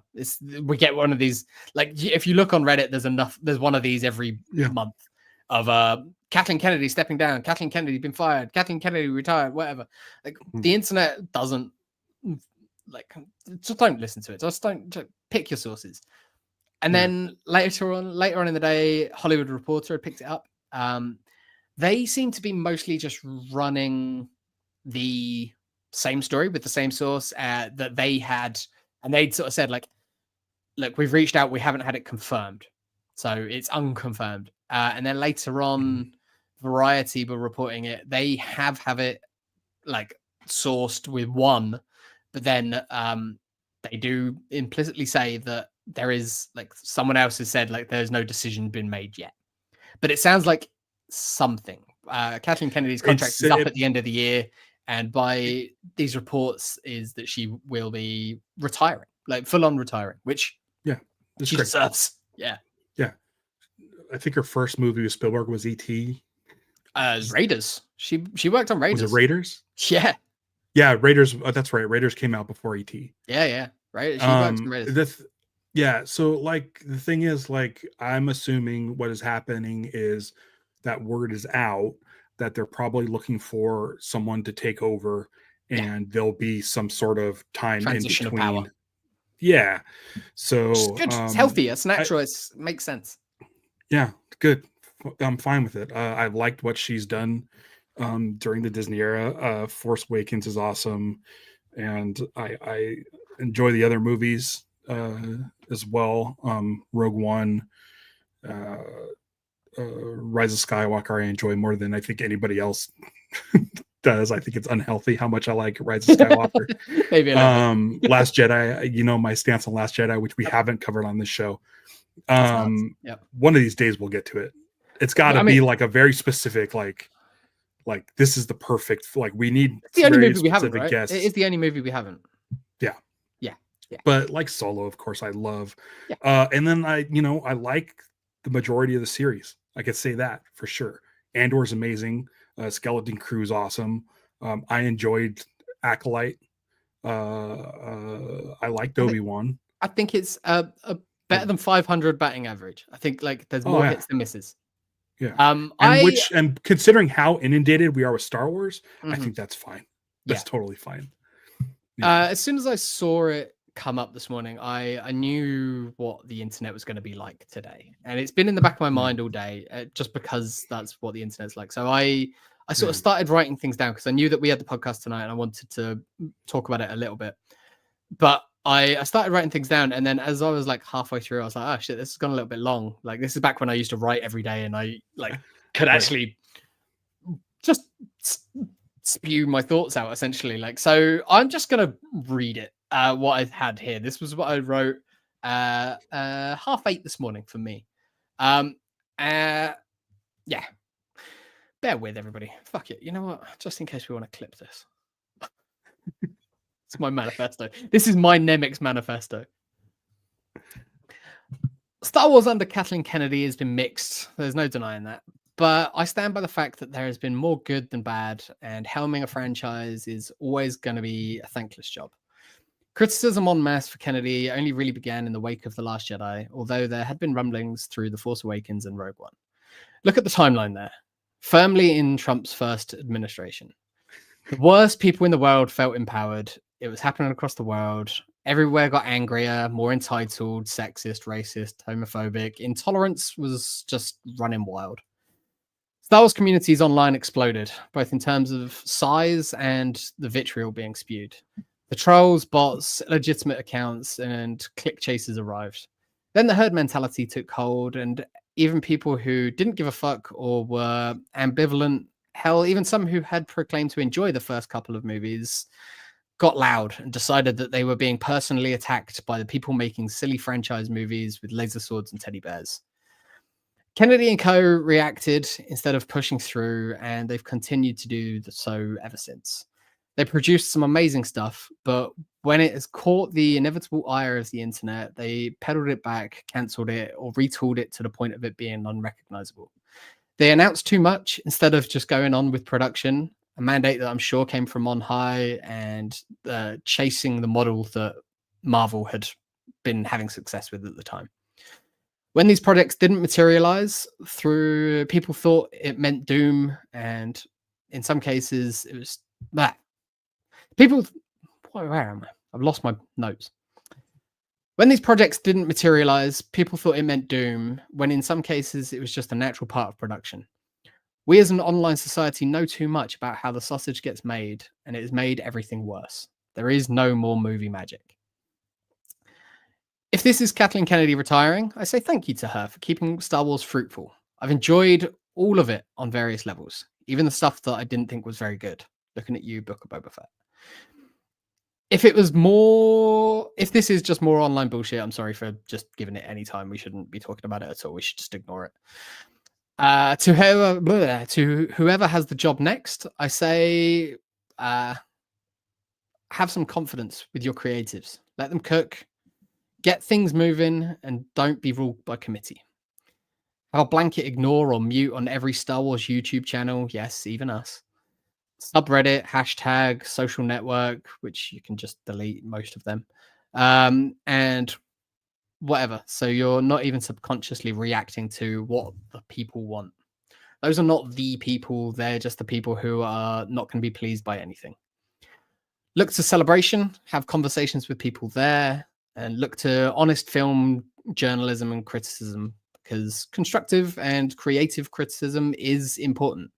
[SPEAKER 1] We get one of these. Like, if you look on Reddit, there's one of these every month of Kathleen Kennedy stepping down, Kathleen Kennedy been fired, Kathleen Kennedy retired, whatever. Like, the internet doesn't, like, just don't listen to it. Just pick your sources. And then later on in the day, Hollywood Reporter had picked it up. They seem to be mostly just running the same story with the same source that they had. And they'd sort of said, like, look, we've reached out. We haven't had it confirmed. So it's unconfirmed. And then later on, Variety were reporting it. They have it, like, sourced with one. But then they do implicitly say that there is, like, someone else has said, like, there's no decision been made yet. But it sounds like something. Kathleen Kennedy's contract is up at the end of the year, and by these reports is that she will be retiring, like, full on retiring, which she deserves. Yeah.
[SPEAKER 2] I think her first movie with Spielberg was E.T.
[SPEAKER 1] Raiders. She worked on Raiders.
[SPEAKER 2] Was it Raiders?
[SPEAKER 1] Yeah,
[SPEAKER 2] Raiders. That's right. Raiders came out before E.T.
[SPEAKER 1] Yeah. Right. She worked on Raiders.
[SPEAKER 2] So, like, the thing is, like, I'm assuming what is happening is that word is out that they're probably looking for someone to take over, and there'll be some sort of time
[SPEAKER 1] transition
[SPEAKER 2] in between.
[SPEAKER 1] Of power.
[SPEAKER 2] Yeah. So
[SPEAKER 1] it's good. It's healthy. It's natural. It makes sense.
[SPEAKER 2] Yeah, good. I'm fine with it. I've liked what she's done during the Disney era. Force Awakens is awesome, and I enjoy the other movies as well. Rogue One, Rise of Skywalker I enjoy more than I think anybody else does. I think it's unhealthy how much I like Rise of Skywalker.
[SPEAKER 1] Maybe
[SPEAKER 2] Last Jedi, my stance on Last Jedi, which we haven't covered on this show. One of these days we'll get to it. It's got to be like a very specific, like this is the perfect, like, we need
[SPEAKER 1] the only movie we haven't, right? Guests. It is the only movie we haven't. Yeah.
[SPEAKER 2] But, like, Solo, of course, I love. And then I like the majority of the series. I could say that for sure. Andor's amazing. Skeleton Crew's awesome. I enjoyed Acolyte. I liked Obi-Wan.
[SPEAKER 1] I think it's a better than 500 batting average. I think like there's more hits than misses.
[SPEAKER 2] Yeah. And considering how inundated we are with Star Wars, I think that's fine. That's totally fine. Yeah.
[SPEAKER 1] As soon as I saw it come up this morning, I knew what the internet was going to be like today, and it's been in the back of my mind all day, just because that's what the internet's like. So I sort of started writing things down because I knew that we had the podcast tonight, and I wanted to talk about it a little bit. But I started writing things down, and then as I was like halfway through, I was like, "Oh shit, this has gone a little bit long." Like this is back when I used to write every day, and I like could actually just spew my thoughts out essentially. Like, so I'm just gonna read it. What I had here. This was what I wrote 8:30 this morning for me. Yeah. Bear with everybody. Fuck it. You know what? Just in case we want to clip this. It's my manifesto. This is my Nemix manifesto. Star Wars under Kathleen Kennedy has been mixed. There's no denying that. But I stand by the fact that there has been more good than bad, and helming a franchise is always going to be a thankless job. Criticism en masse for Kennedy only really began in the wake of The Last Jedi, although there had been rumblings through The Force Awakens and Rogue One. Look at the timeline there. Firmly in Trump's first administration. The worst people in the world felt empowered. It was happening across the world. Everywhere got angrier, more entitled, sexist, racist, homophobic. Intolerance was just running wild. Star Wars communities online exploded, both in terms of size and the vitriol being spewed. The trolls, bots, legitimate accounts, and click chasers arrived. Then the herd mentality took hold, and even people who didn't give a fuck or were ambivalent, hell, even some who had proclaimed to enjoy the first couple of movies, got loud and decided that they were being personally attacked by the people making silly franchise movies with laser swords and teddy bears. Kennedy and co. reacted instead of pushing through, and they've continued to do so ever since. They produced some amazing stuff, but when it has caught the inevitable ire of the internet, they pedaled it back, cancelled it, or retooled it to the point of it being unrecognizable. They announced too much instead of just going on with production, a mandate that I'm sure came from on high, and chasing the model that Marvel had been having success with at the time. When these projects didn't materialize, through people thought it meant doom, and in some cases it was that. People, where am I? I've lost my notes. When these projects didn't materialize, people thought it meant doom, when in some cases it was just a natural part of production. We as an online society know too much about how the sausage gets made, and it has made everything worse. There is no more movie magic. If this is Kathleen Kennedy retiring, I say thank you to her for keeping Star Wars fruitful. I've enjoyed all of it on various levels, even the stuff that I didn't think was very good. Looking at you, Book of Boba Fett. If this is just more online bullshit, I'm sorry for just giving it any time. We shouldn't be talking about it at all. We should just ignore it. To whoever has the job next, I say have some confidence with your creatives. Let them cook. Get things moving, and don't be ruled by committee. Have a blanket ignore or mute on every Star Wars YouTube channel. Yes, even us. Subreddit, hashtag, social network, which you can just delete most of them. And whatever. So you're not even subconsciously reacting to what the people want. Those are not the people. They're just the people who are not going to be pleased by anything. Look to celebration. Have conversations with people there. And look to honest film journalism and criticism, because constructive and creative criticism is important.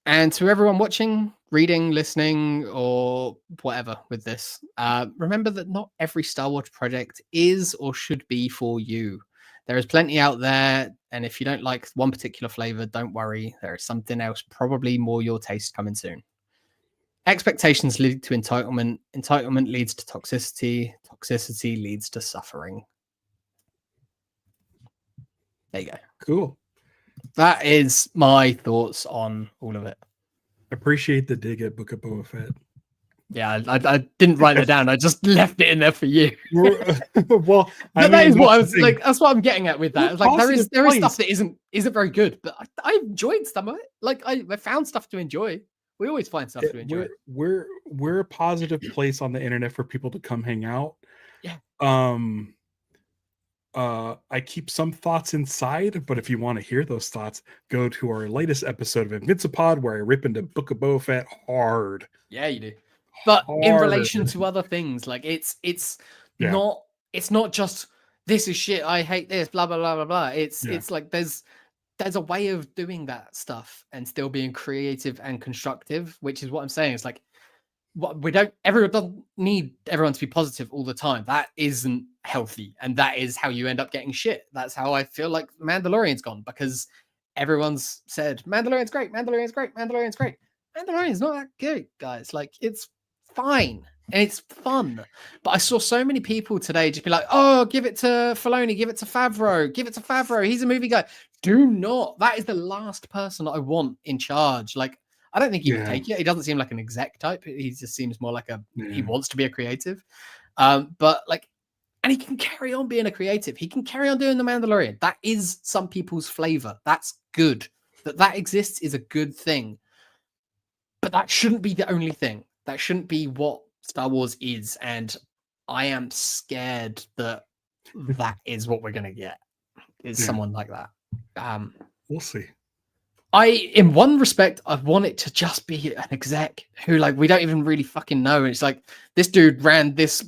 [SPEAKER 1] And to everyone watching, reading, listening, or whatever with this, remember that not every Star Wars project is or should be for you. There is plenty out there, and if you don't like one particular flavor, don't worry. There is something else, probably more your taste, coming soon. Expectations lead to entitlement. Entitlement leads to toxicity. Toxicity leads to suffering. There you go.
[SPEAKER 2] Cool.
[SPEAKER 1] That is my thoughts on all of it.
[SPEAKER 2] Appreciate the dig at Book of Boba Fett.
[SPEAKER 1] Yeah, I didn't write that down. I just left it in there for you.
[SPEAKER 2] Well,
[SPEAKER 1] but that is what I was like. That's what I'm getting at with that. It's like there is stuff that isn't very good, but I enjoyed some of it. Like I found stuff to enjoy. We always find stuff to enjoy.
[SPEAKER 2] We're a positive place on the internet for people to come hang out.
[SPEAKER 1] Yeah.
[SPEAKER 2] I keep some thoughts inside, but if you want to hear those thoughts, go to our latest episode of Invincipod where I rip into Book of Boba Fett hard.
[SPEAKER 1] Yeah, you do. But in relation to other things, like it's not just this is shit, I hate this, blah blah blah blah blah. It's like there's a way of doing that stuff and still being creative and constructive, which is what I'm saying. It's like everyone doesn't need everyone to be positive all the time. That isn't healthy, and that is how you end up getting shit. That's how I feel like Mandalorian's gone, because everyone's said Mandalorian's great, Mandalorian's great, Mandalorian's great. Mandalorian's not that good, guys. Like, it's fine and it's fun, but I saw so many people today just be like, oh, give it to Filoni, give it to Favreau, he's a movie guy. Do not. That is the last person I want in charge. Like, I don't think he would take it. He doesn't seem like an exec type. He just seems more like he wants to be a creative. But like, and he can carry on being a creative. He can carry on doing The Mandalorian. That is some people's flavor. That's good. That exists is a good thing. But that shouldn't be the only thing. That shouldn't be what Star Wars is. And I am scared that is what we're going to get, is someone like that.
[SPEAKER 2] We'll see.
[SPEAKER 1] In one respect, I want it to just be an exec who, like, we don't even really fucking know. It's like, this dude ran this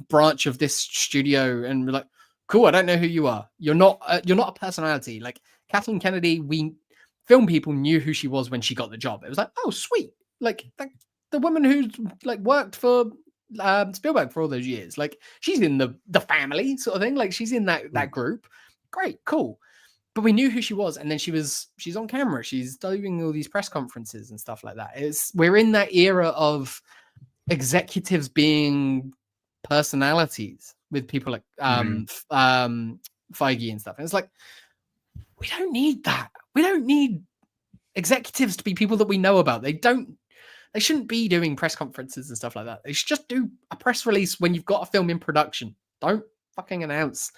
[SPEAKER 1] branch of this studio, and we're like, cool, I don't know who you are. You're not a personality. Like, Kathleen Kennedy, film people knew who she was when she got the job. It was like, oh, sweet. Like the woman who's like worked for Spielberg for all those years. Like, she's in the family sort of thing. Like, she's in that group. Great, cool. But we knew who she was, and then she's on camera. She's doing all these press conferences and stuff like that. We're in that era of executives being personalities with people like Feige and stuff. And it's like, we don't need that. We don't need executives to be people that we know about. They shouldn't be doing press conferences and stuff like that. They should just do a press release when you've got a film in production. Don't fucking announce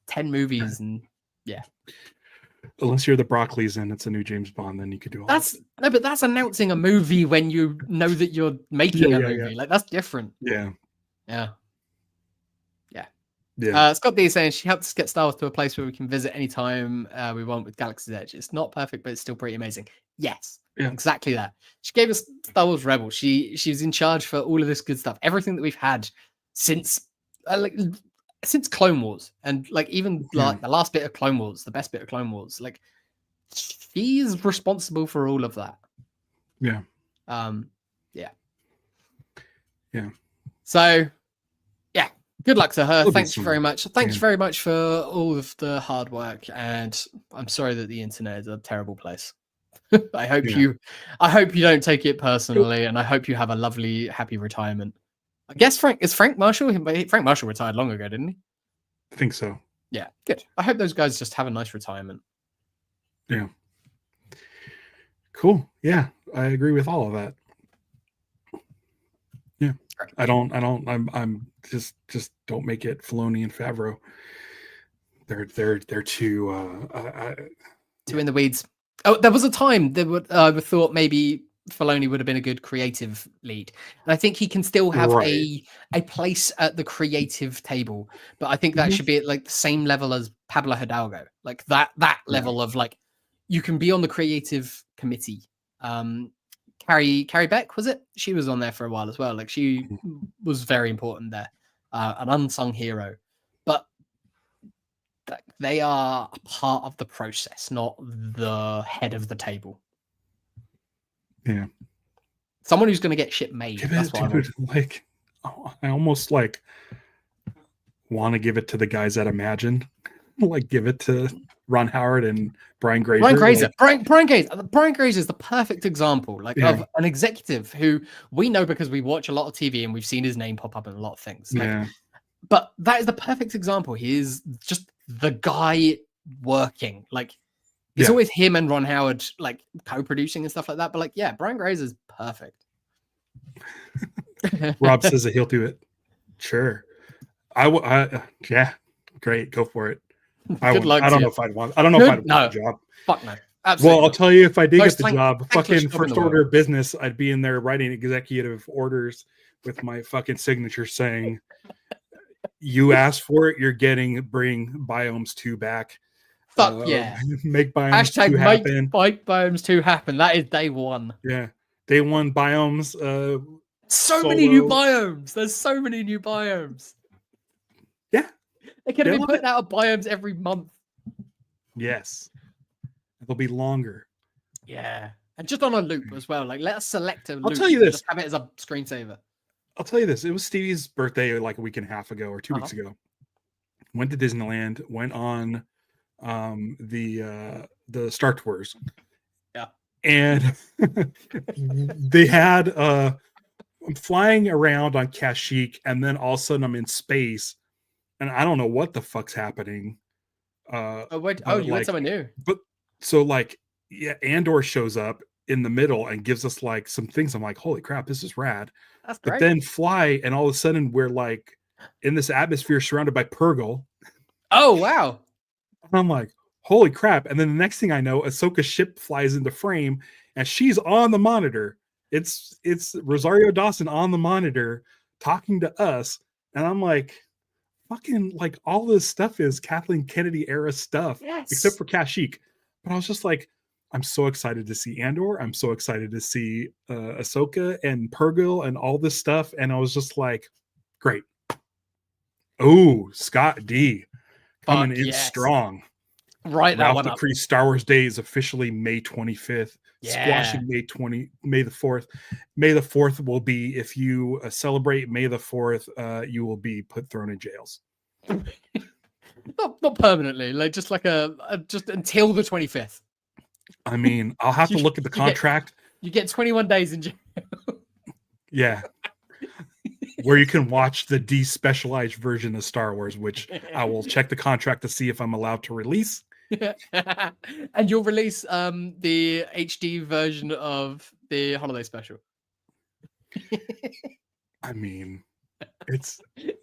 [SPEAKER 1] 10 movies and
[SPEAKER 2] Unless you're the Broccoli's and it's a new James Bond, then you could do all that.
[SPEAKER 1] No, but that's announcing a movie when you know that you're making a movie. Like, that's different.
[SPEAKER 2] Yeah.
[SPEAKER 1] Scott D is saying she helped us get Star Wars to a place where we can visit anytime we want with Galaxy's Edge. It's not perfect, but it's still pretty amazing. Yes, exactly that. She gave us Star Wars Rebels. She was in charge for all of this good stuff. Everything that we've had since Clone Wars, and like even like the last bit of Clone Wars, the best bit of Clone Wars. Like, she's responsible for all of that.
[SPEAKER 2] Yeah.
[SPEAKER 1] So, good luck to her. Thanks very much. Thank you very much for all of the hard work. And I'm sorry that the internet is a terrible place. I hope you don't take it personally, and I hope you have a lovely, happy retirement. I guess Frank Marshall retired long ago, didn't he?
[SPEAKER 2] I think so.
[SPEAKER 1] Yeah, good. I hope those guys just have a nice retirement.
[SPEAKER 2] Yeah. Cool. Yeah, I agree with all of that. Yeah. I'm just don't make it Filoni and Favreau. They're
[SPEAKER 1] too in the weeds. Oh, there was a time that I thought maybe Filoni would have been a good creative lead, and I think he can still have a place at the creative table, but I think that should be at like the same level as Pablo Hidalgo, like that level of like, you can be on the creative committee. Carrie Beck, was it? She was on there for a while as well. Like, she was very important there, an unsung hero, but they are a part of the process, not the head of the table.
[SPEAKER 2] Yeah.
[SPEAKER 1] Someone who's going to get shit made. That's what I want.
[SPEAKER 2] Like, I almost like want to give it to the guys that Imagine. Like, give it to Ron Howard and Brian Grazer.
[SPEAKER 1] Brian Grazer. Brian Grazer is the perfect example, like, of an executive who we know because we watch a lot of TV and we've seen his name pop up in a lot of things. Like, but that is the perfect example. He is just the guy working. Like, it's always him and Ron Howard, like, co-producing and stuff like that. But like, Brian Grazer's perfect.
[SPEAKER 2] Rob says that he'll do it. Sure. Yeah, great. Go for it. I don't know if I'd want the job.
[SPEAKER 1] Fuck no. Absolutely
[SPEAKER 2] well, I'll tell you, if I did get the job,
[SPEAKER 1] thankless
[SPEAKER 2] fucking
[SPEAKER 1] job in
[SPEAKER 2] first
[SPEAKER 1] the
[SPEAKER 2] order
[SPEAKER 1] world.
[SPEAKER 2] of business, I'd be in there writing executive orders with my fucking signature saying, "You asked for it, you're getting. Bring Biomes 2 back.
[SPEAKER 1] Fuck yeah.
[SPEAKER 2] Make Biomes 2 happen.
[SPEAKER 1] Make Biomes 2 happen. That is day one.
[SPEAKER 2] Yeah, day one Biomes.
[SPEAKER 1] Many new biomes. There's so many new biomes.
[SPEAKER 2] Yeah,
[SPEAKER 1] they could have been putting out biomes every month.
[SPEAKER 2] Yes, they'll be longer.
[SPEAKER 1] Yeah, and just on a loop as well. Like, let us select a loop.
[SPEAKER 2] I'll tell you this.
[SPEAKER 1] Just have it as a screensaver.
[SPEAKER 2] I'll tell you this. It was Stevie's birthday like a week and a half ago or 2 weeks ago. Went to Disneyland. Went on the Star Tours.
[SPEAKER 1] Yeah,
[SPEAKER 2] and they had I'm flying around on Kashyyyk, and then all of a sudden I'm in space, and I don't know what the fuck's happening.
[SPEAKER 1] You went somewhere new.
[SPEAKER 2] But so like, yeah, Andor shows up in the middle and gives us like some things. I'm like, holy crap, this is rad.
[SPEAKER 1] That's great.
[SPEAKER 2] But then fly, and all of a sudden we're like in this atmosphere surrounded by Purgle.
[SPEAKER 1] Oh wow.
[SPEAKER 2] And I'm like, holy crap. And then the next thing I know, Ahsoka's ship flies into frame, and she's on the monitor. It's Rosario Dawson on the monitor talking to us. And I'm like, fucking, like, all this stuff is Kathleen Kennedy era stuff, except for Kashyyyk. But I was just like, I'm so excited to see Andor. I'm so excited to see Ahsoka and Purgle and all this stuff. And I was just like, great. Oh, Scott D coming in strong.
[SPEAKER 1] Right, that one up.
[SPEAKER 2] Star Wars Day is officially May 25th.
[SPEAKER 1] Yeah.
[SPEAKER 2] Squashing May the 4th. May the 4th will be, if you celebrate May the 4th, you will be thrown in jails.
[SPEAKER 1] not permanently, like just like just until the 25th.
[SPEAKER 2] I mean, I'll have to look at the contract.
[SPEAKER 1] You get 21 days in jail.
[SPEAKER 2] Yeah. Where you can watch the despecialized version of Star Wars, which I will check the contract to see if I'm allowed to release.
[SPEAKER 1] And you'll release the HD version of the holiday special.
[SPEAKER 2] I mean,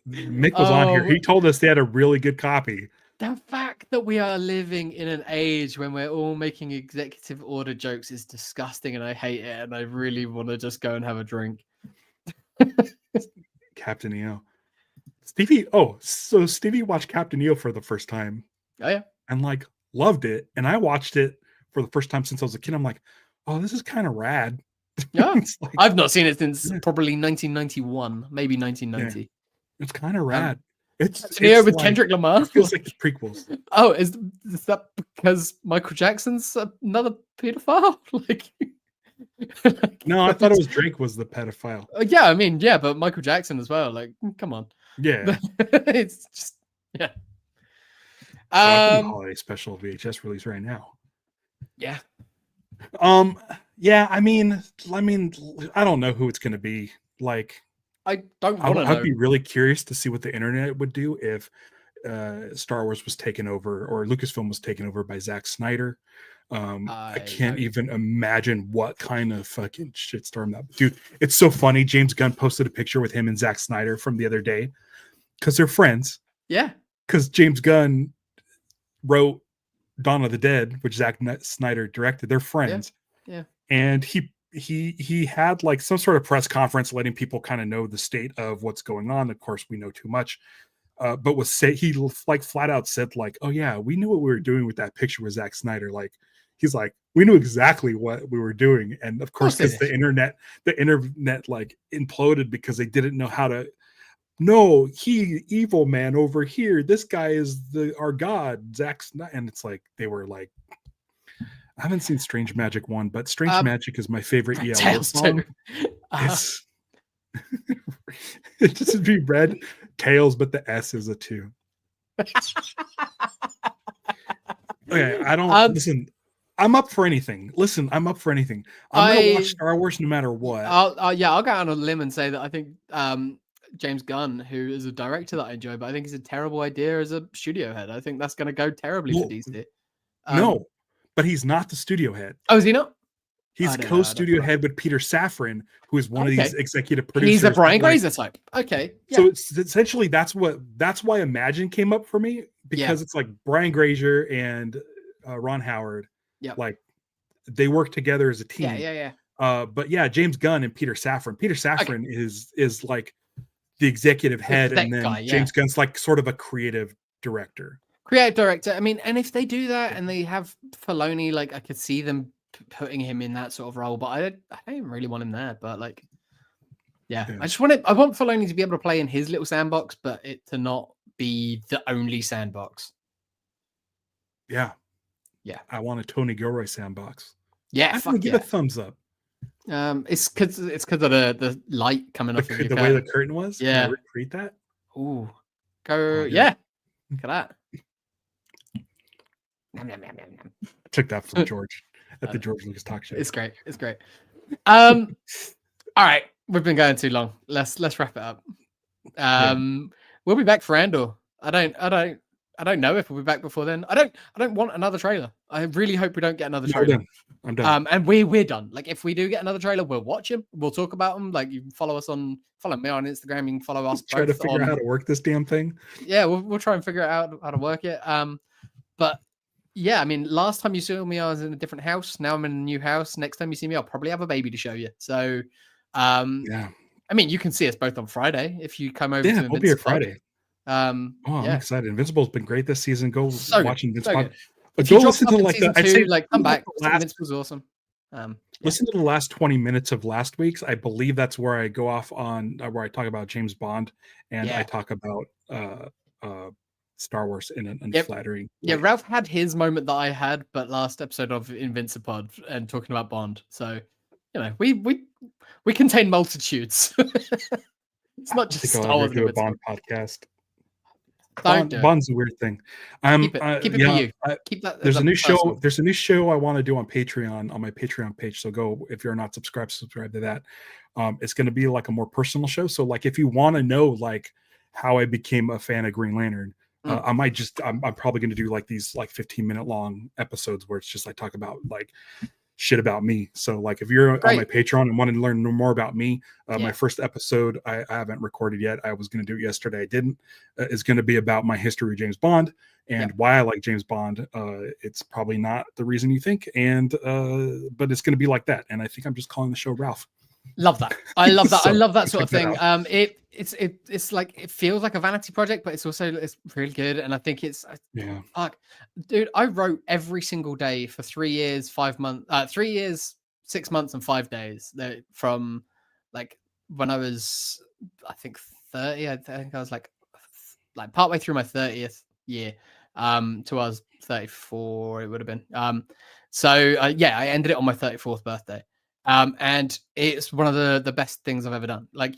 [SPEAKER 2] Mick was on here. He told us they had a really good copy.
[SPEAKER 1] The fact that we are living in an age when we're all making executive order jokes is disgusting, and I hate it, and I really want to just go and have a drink.
[SPEAKER 2] Captain EO. Stevie watched Captain EO for the first time.
[SPEAKER 1] Oh yeah.
[SPEAKER 2] And like loved it. And I watched it for the first time since I was a kid. I'm like, oh, this is kind of rad.
[SPEAKER 1] Yeah. Like, I've not seen it since probably 1991, maybe 1990. Yeah.
[SPEAKER 2] It's kind of rad. It's
[SPEAKER 1] Neo with like, Kendrick Lamar.
[SPEAKER 2] It feels like the prequels.
[SPEAKER 1] Oh, is that because Michael Jackson's another pedophile?
[SPEAKER 2] No, I thought it was Drake was the pedophile.
[SPEAKER 1] Yeah, I mean, yeah, but Michael Jackson as well. Like, come on.
[SPEAKER 2] Yeah.
[SPEAKER 1] It's just, yeah.
[SPEAKER 2] Holiday special VHS release right now.
[SPEAKER 1] Yeah.
[SPEAKER 2] Yeah, I mean, I don't know who it's gonna be. Like,
[SPEAKER 1] I don't want to know.
[SPEAKER 2] I'd be really curious to see what the internet would do if Star Wars was taken over, or Lucasfilm was taken over by Zack Snyder. I can't even imagine what kind of fucking shitstorm that, dude. It's so funny. James Gunn posted a picture with him and Zack Snyder from the other day because they're friends.
[SPEAKER 1] Yeah.
[SPEAKER 2] Because James Gunn wrote Dawn of the Dead, which Zack Snyder directed. They're friends.
[SPEAKER 1] Yeah.
[SPEAKER 2] And he had like some sort of press conference letting people kind of know the state of what's going on. Of course, we know too much. But he like flat out said like, oh yeah, we knew what we were doing with that picture with Zack Snyder. Like, he's like, we knew exactly what we were doing. And of course, because the internet like imploded because they didn't know how to. No, evil man over here. This guy is our god, Zack Snyder. And it's like they were like, I haven't seen Strange Magic 1, but Strange Magic is my favorite ELO song. It just be read Tails, but the S is a 2. Okay, I don't listen. I'm up for anything. Listen, I'm up for anything. I'm gonna watch Star Wars no matter what.
[SPEAKER 1] I'll go on a limb and say that I think James Gunn, who is a director that I enjoy, but I think it's a terrible idea as a studio head. I think that's going to go terribly for DC.
[SPEAKER 2] No, but he's not the studio head.
[SPEAKER 1] Oh, is he not?
[SPEAKER 2] He's co-studio head with Peter Safran, who is one of these executive producers.
[SPEAKER 1] He's a Brian Grazer type. Okay. Yeah.
[SPEAKER 2] So it's essentially that's why Imagine came up for me, because it's like Brian Grazer and Ron Howard.
[SPEAKER 1] Yeah.
[SPEAKER 2] Like they work together as a team.
[SPEAKER 1] Yeah.
[SPEAKER 2] But yeah, James Gunn and Peter Safran. Peter Safran is like the executive head, and then James Gunn's like sort of a creative director.
[SPEAKER 1] I mean, and if they do that and they have Filoni, like I could see them putting him in that sort of role, but I don't really want him there. But like, I want Filoni to be able to play in his little sandbox, but it to not be the only sandbox.
[SPEAKER 2] Yeah. I want a Tony Gilroy sandbox.
[SPEAKER 1] Yeah,
[SPEAKER 2] I'm gonna give a thumbs up.
[SPEAKER 1] It's because of the light coming off of your
[SPEAKER 2] the way the curtain was.
[SPEAKER 1] Yeah,
[SPEAKER 2] recreate that.
[SPEAKER 1] Ooh, go! Yeah, look at that.
[SPEAKER 2] I took that from George at the George Lucas talk show.
[SPEAKER 1] It's great. All right, we've been going too long. Let's wrap it up. We'll be back for Andor. I don't know if we'll be back before then. I don't want another trailer. I really hope we don't get another trailer.
[SPEAKER 2] I'm done.
[SPEAKER 1] And we're done. Like if we do get another trailer, we'll watch him. We'll talk about them. Like you can follow me on Instagram. You can follow us.
[SPEAKER 2] Try to figure out how to work this damn thing.
[SPEAKER 1] Yeah, we'll try and figure out how to work it. But yeah, I mean, last time you saw me, I was in a different house. Now I'm in a new house. Next time you see me, I'll probably have a baby to show you. So, I mean, you can see us both on Friday if you come over.
[SPEAKER 2] Yeah, we'll be here Friday.
[SPEAKER 1] I'm
[SPEAKER 2] excited. Invincible's been great this season. Go watch Invincible.
[SPEAKER 1] But go listen to come back. Invincible's awesome.
[SPEAKER 2] Listen to the last 20 minutes of last week's. I believe that's where I go off on where I talk about James Bond and I talk about Star Wars in an unflattering way.
[SPEAKER 1] Yeah, Ralph had his moment that I had, but last episode of Invincipod and talking about Bond. So, we contain multitudes. It's not just Star Wars.
[SPEAKER 2] Do a Bond podcast.
[SPEAKER 1] Bond's
[SPEAKER 2] a weird thing.
[SPEAKER 1] Keep it for you. Keep that.
[SPEAKER 2] There's a new show. There's a new show I want to do on Patreon, on my Patreon page. So go, if you're not subscribed to that. It's going to be like a more personal show. So like, if you want to know like how I became a fan of Green Lantern, I'm probably going to do like these like 15-minute long episodes where it's just I talk about like shit about me. So like if you're on my Patreon and want to learn more about me, my first episode I haven't recorded yet. I was going to do it yesterday. I didn't. Is going to be about my history with James Bond and why I like James Bond. It's probably not the reason you think, and but it's going to be like that. And I think I'm just calling the show Ralph.
[SPEAKER 1] Love that. I love that. I love that sort of thing. It's like it feels like a vanity project, but it's really good. And I think it's dude, I wrote every single day for 3 years, 5 months, 3 years, 6 months, and 5 days. From like when I was, I think 30. I think I was like partway through my 30th year, till I was 34. It would have been. So I ended it on my 34th birthday. And it's one of the best things I've ever done. Like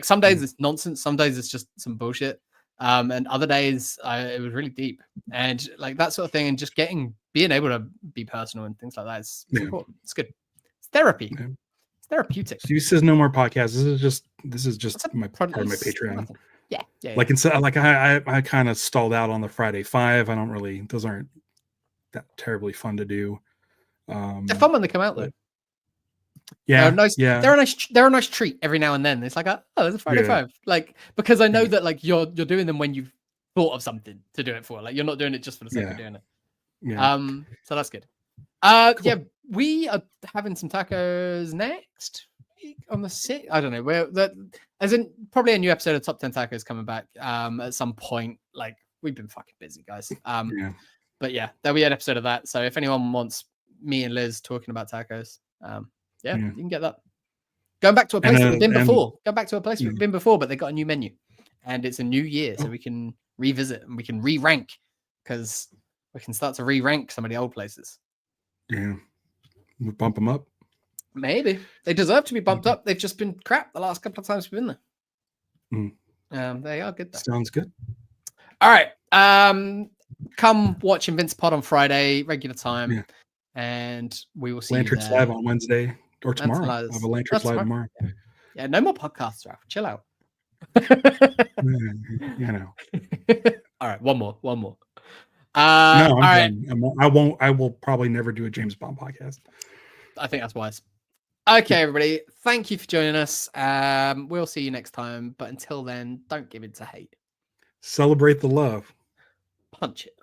[SPEAKER 1] some days it's nonsense, some days it's just some bullshit, and other days it was really deep, and like that sort of thing. And just being able to be personal and things like that is important. It's good. It's therapy. It's therapeutic.
[SPEAKER 2] So you says no more podcasts. This is just my part of my Patreon.
[SPEAKER 1] Yeah.
[SPEAKER 2] Like instead, like I kind of stalled out on the Friday 5. Those aren't that terribly fun to do.
[SPEAKER 1] They're fun when they come out though.
[SPEAKER 2] Yeah,
[SPEAKER 1] they're a nice treat every now and then. It's like, there's a Friday 5. Like, because I know that like you're doing them when you've thought of something to do it for. Like, you're not doing it just for the sake of doing it.
[SPEAKER 2] Yeah.
[SPEAKER 1] So that's good.
[SPEAKER 2] Cool.
[SPEAKER 1] Yeah, we are having some tacos next week on the 6th. I don't know as in probably a new episode of Top 10 Tacos coming back at some point. Like, we've been fucking busy, guys. But yeah, there'll be an episode of that. So if anyone wants me and Liz talking about tacos, you can get that. Going back to a place we've been before. Go back to a place we've been before, but they got a new menu, and it's a new year, so we can revisit and we can re-rank, because we can start to re-rank some of the old places.
[SPEAKER 2] Yeah, we'll bump them up.
[SPEAKER 1] Maybe they deserve to be bumped up. They've just been crap the last couple of times we've been there. They are good though.
[SPEAKER 2] Sounds good.
[SPEAKER 1] All right. Come watch Invincipod on Friday, regular time, and we will see
[SPEAKER 2] Lanterns Live on Wednesday. Or tomorrow. I have a Lanterns Live tomorrow.
[SPEAKER 1] Yeah, no more podcasts, Ralph. Chill out.
[SPEAKER 2] You know.
[SPEAKER 1] All right, one more.
[SPEAKER 2] No, I'm done. I will probably never do a James Bond podcast.
[SPEAKER 1] I think that's wise. Okay, everybody. Thank you for joining us. We'll see you next time. But until then, don't give in to hate.
[SPEAKER 2] Celebrate the love.
[SPEAKER 1] Punch it.